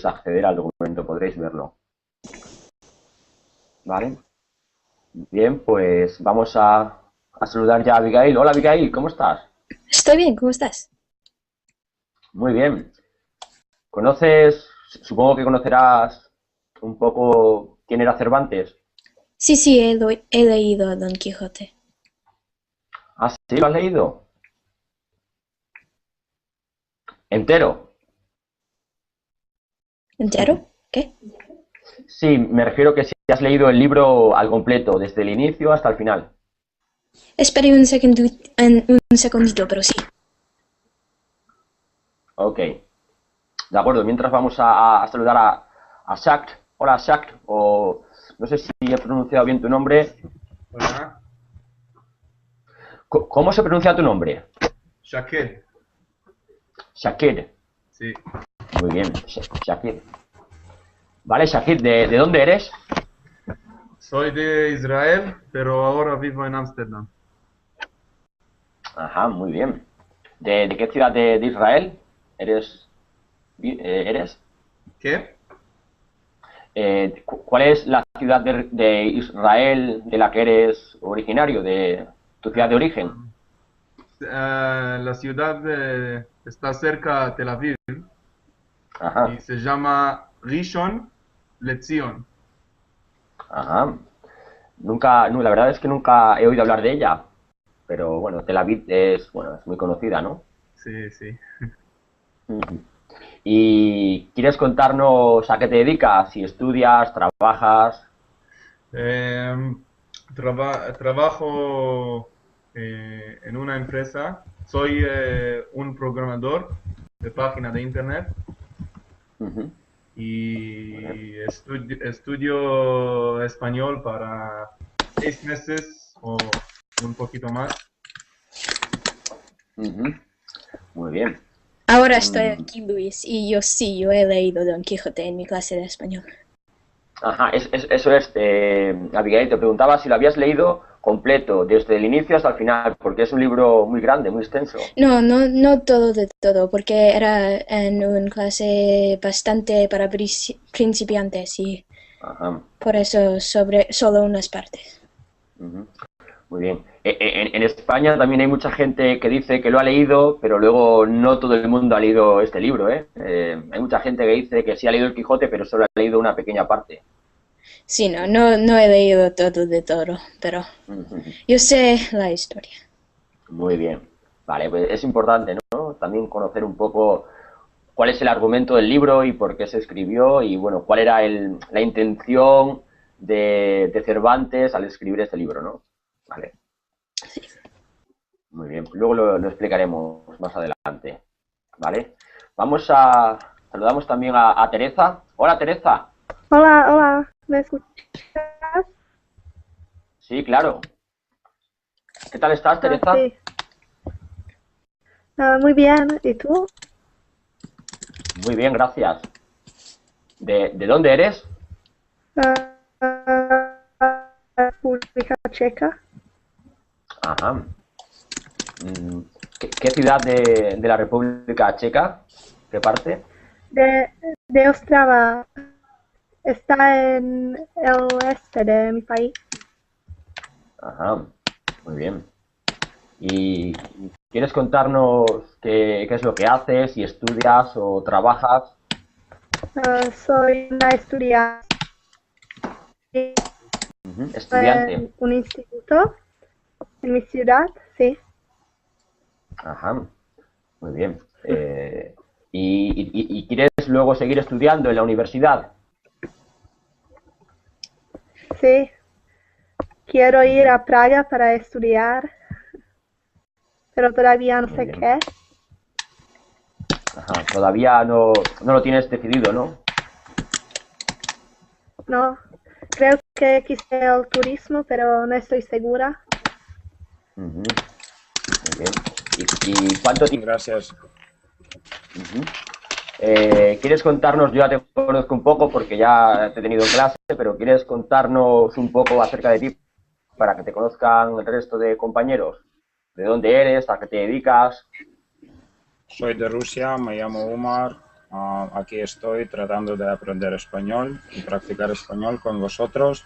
acceder al documento, podréis verlo. ¿Vale? Bien, pues vamos a saludar ya a Abigail. Hola Abigail, ¿cómo estás?
Estoy bien, ¿cómo estás?
Muy bien. Supongo que conocerás un poco quién era Cervantes?
Sí, sí, he leído Don Quijote.
Ah, sí, ¿lo has leído? ¿Entero?
¿Entero? ¿Qué?
Sí, me refiero que si has leído el libro al completo, desde el inicio hasta el final.
Esperé un segundito, pero sí.
Ok, de acuerdo. Mientras vamos a saludar a Shakt. Hola Shakt, o no sé si he pronunciado bien tu nombre.
Hola.
¿Cómo se pronuncia tu nombre?
Shaked.
Shakir.
Sí.
Muy bien, Shakir. Vale, Shakir, ¿de dónde eres?
Soy de Israel, pero ahora vivo en Ámsterdam.
Ajá, muy bien. ¿De qué ciudad de Israel eres?
¿Qué?
¿Cuál es la ciudad de Israel de la que eres originario, de tu ciudad de origen?
La ciudad está cerca de Tel Aviv
Ajá,
y se llama Rishon LeZion.
ajá. Nunca, no, la verdad es que nunca he oído hablar de ella, pero bueno, Tel Aviv bueno, es muy conocida, ¿no?
Sí, sí.
Ujú. ¿Y quieres contarnos a qué te dedicas? Si estudias, trabajas.
Em, Trabajo en una empresa. Soy un programador de página de internet
Ujú. Muy bien.
y estudio español para 6 meses o un poquito más.
Ujú. Muy bien.
Ahora estoy
Mm,
aquí, Luis, y yo he leído Don Quijote en mi clase de español.
Ajá, eso es. Abigail, te preguntaba si lo habías leído completo, desde el inicio hasta el final, porque es un libro muy grande, muy extenso.
No todo de todo, porque era en una clase bastante para principiantes y
Ajá.
por eso sobre solo unas partes.
Ujú. Muy bien. En España también hay mucha gente que dice que lo ha leído, pero luego no todo el mundo ha leído este libro, ¿eh? Hay mucha gente que dice que sí ha leído el Quijote, pero solo ha leído una pequeña parte.
Sí, no he leído todo de todo, pero
Ujú.
yo sé la historia.
Muy bien. Vale, pues es importante, ¿no? También conocer un poco cuál es el argumento del libro y por qué se escribió y, bueno, cuál era la intención de Cervantes al escribir este libro, ¿no? Vale, muy bien. Luego lo explicaremos más adelante, ¿vale? Saludamos también a Teresa. Hola, Teresa.
Hola, hola, ¿me escuchas?
Sí, claro. ¿Qué tal estás,
Ah,
Teresa?
sí. Muy bien, ¿y tú?
Muy bien, gracias. ¿De dónde eres?
República Checa,
Ajá. Mm, ¿Qué ciudad de la República Checa? ¿Qué parte?
de, de Ostrava. Está en el este de mi país.
Ajá, muy bien. ¿Y quieres contarnos qué es lo que haces, si estudias o trabajas?
Soy una estudiante
Ujú, estudiante.
en un instituto en mi ciudad, sí.
Ajá, muy bien. ¿Y quieres luego seguir estudiando en la universidad?
Sí, quiero ir
Ujú,
a Praga para estudiar, pero todavía no
muy
sé
bien.
qué.
Ajá, todavía no lo tienes decidido, ¿no?
No, creo que quise el turismo, pero no estoy segura.
Ujú, muy bien. ¿Y cuánto tiempo?
Gracias.
Ujú. ¿Quieres contarnos? Yo ya te conozco un poco porque ya te he tenido en clase, pero ¿quieres contarnos un poco acerca de ti? para que te conozcan el resto de compañeros. ¿De dónde eres? ¿A qué te dedicas?
Soy de Rusia, me llamo Umar. Aquí estoy tratando de aprender español y practicar español con vosotros.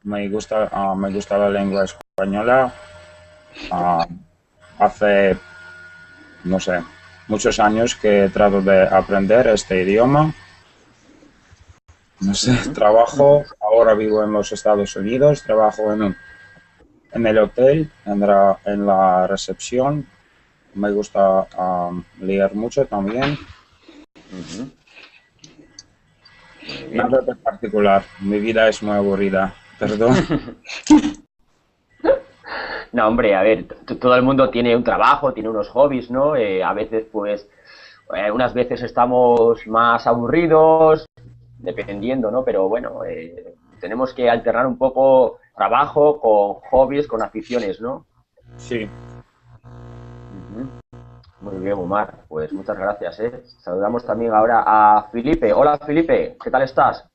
Me gusta la lengua española. Hace, no sé, muchos años que trato de aprender este idioma. No sé, trabajo, ahora vivo en los Estados Unidos, trabajo en el hotel, en la recepción. Me gusta leer mucho también. Nada de particular, mi vida es muy aburrida, perdón.
No, hombre, a ver, todo el mundo tiene un trabajo, tiene unos hobbies, ¿no? A veces, pues, unas veces estamos más aburridos, dependiendo, ¿no? Pero bueno, tenemos que alternar un poco trabajo con hobbies, con aficiones, ¿no?
Sí,
Muy bien, Omar, pues muchas gracias, ¿eh? Saludamos también ahora a Felipe. Hola, Felipe, ¿qué tal estás?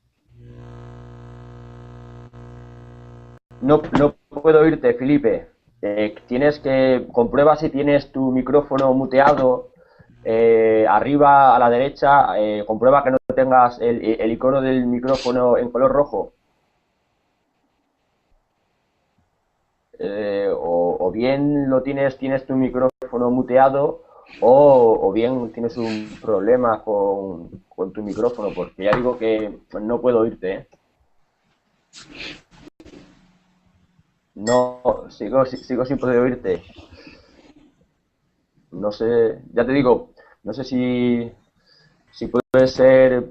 No puedo oírte, Felipe. Tienes que comprueba si tienes tu micrófono muteado. Arriba a la derecha, comprueba que no tengas el icono del micrófono en color rojo. O bien tienes tu micrófono muteado, o bien tienes un problema con tu micrófono, porque ya digo que no puedo oírte, ¿eh? No, sigo sin poder oírte. No sé, ya te digo, no sé si puede ser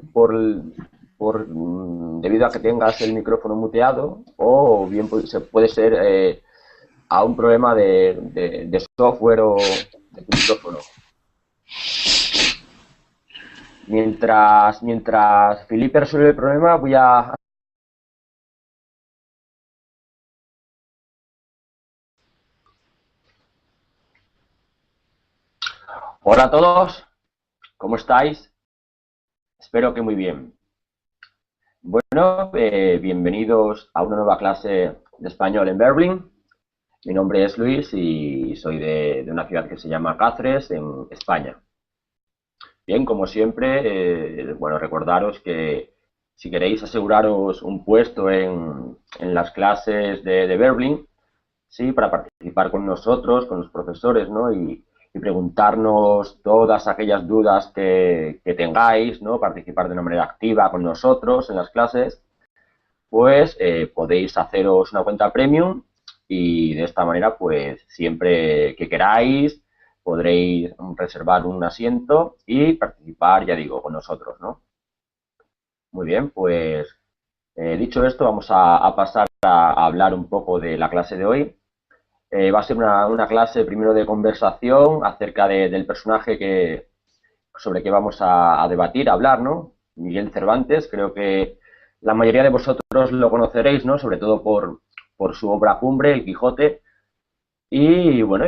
debido a que tengas el micrófono muteado, o bien puede ser a un problema de software o de tu micrófono. Mientras Felipe resuelve el problema, voy a... Hola a todos, ¿cómo estáis? Espero que muy bien. Bueno, bienvenidos a una nueva clase de español en Berlín. Mi nombre es Luis y soy de una ciudad que se llama Cáceres, en España. Bien, como siempre, bueno, recordaros que si queréis aseguraros un puesto en las clases de Berlín, sí, para participar con nosotros, con los profesores, ¿no? Y preguntarnos todas aquellas dudas que tengáis, ¿no? Participar de una manera activa con nosotros en las clases, pues podéis haceros una cuenta premium y de esta manera, pues siempre que queráis, podréis reservar un asiento y participar, ya digo, con nosotros, ¿no? Muy bien, pues dicho esto, vamos a pasar a hablar un poco de la clase de hoy. Va a ser una clase primero de conversación acerca del personaje sobre que vamos a debatir, a hablar, ¿no? Miguel Cervantes, creo que la mayoría de vosotros lo conoceréis, ¿no? Sobre todo por su obra cumbre, El Quijote. Y bueno,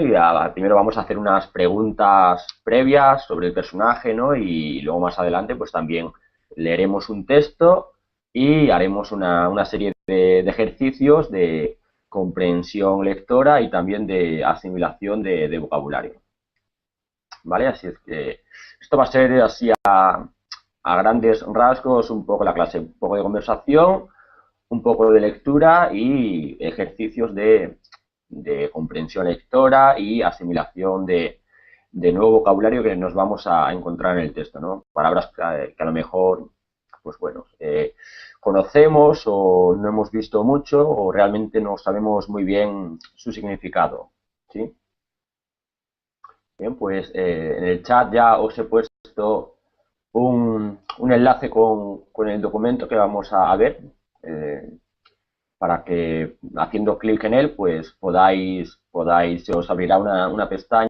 primero vamos a hacer unas preguntas previas sobre el personaje, ¿no? Y luego más adelante, pues también leeremos un texto y haremos una serie de ejercicios de comprensión lectora y también de asimilación de vocabulario. ¿Vale? Así es que esto va a ser así a grandes rasgos un poco la clase, un poco de conversación, un poco de lectura y ejercicios de comprensión lectora y asimilación de nuevo vocabulario que nos vamos a encontrar en el texto, ¿no? Palabras que a lo mejor, pues bueno, conocemos o no hemos visto mucho o realmente no sabemos muy bien su significado, ¿sí? Bien, pues en el chat ya os he puesto un enlace con el documento que vamos a ver, para que haciendo clic en él, pues se os abrirá una pestaña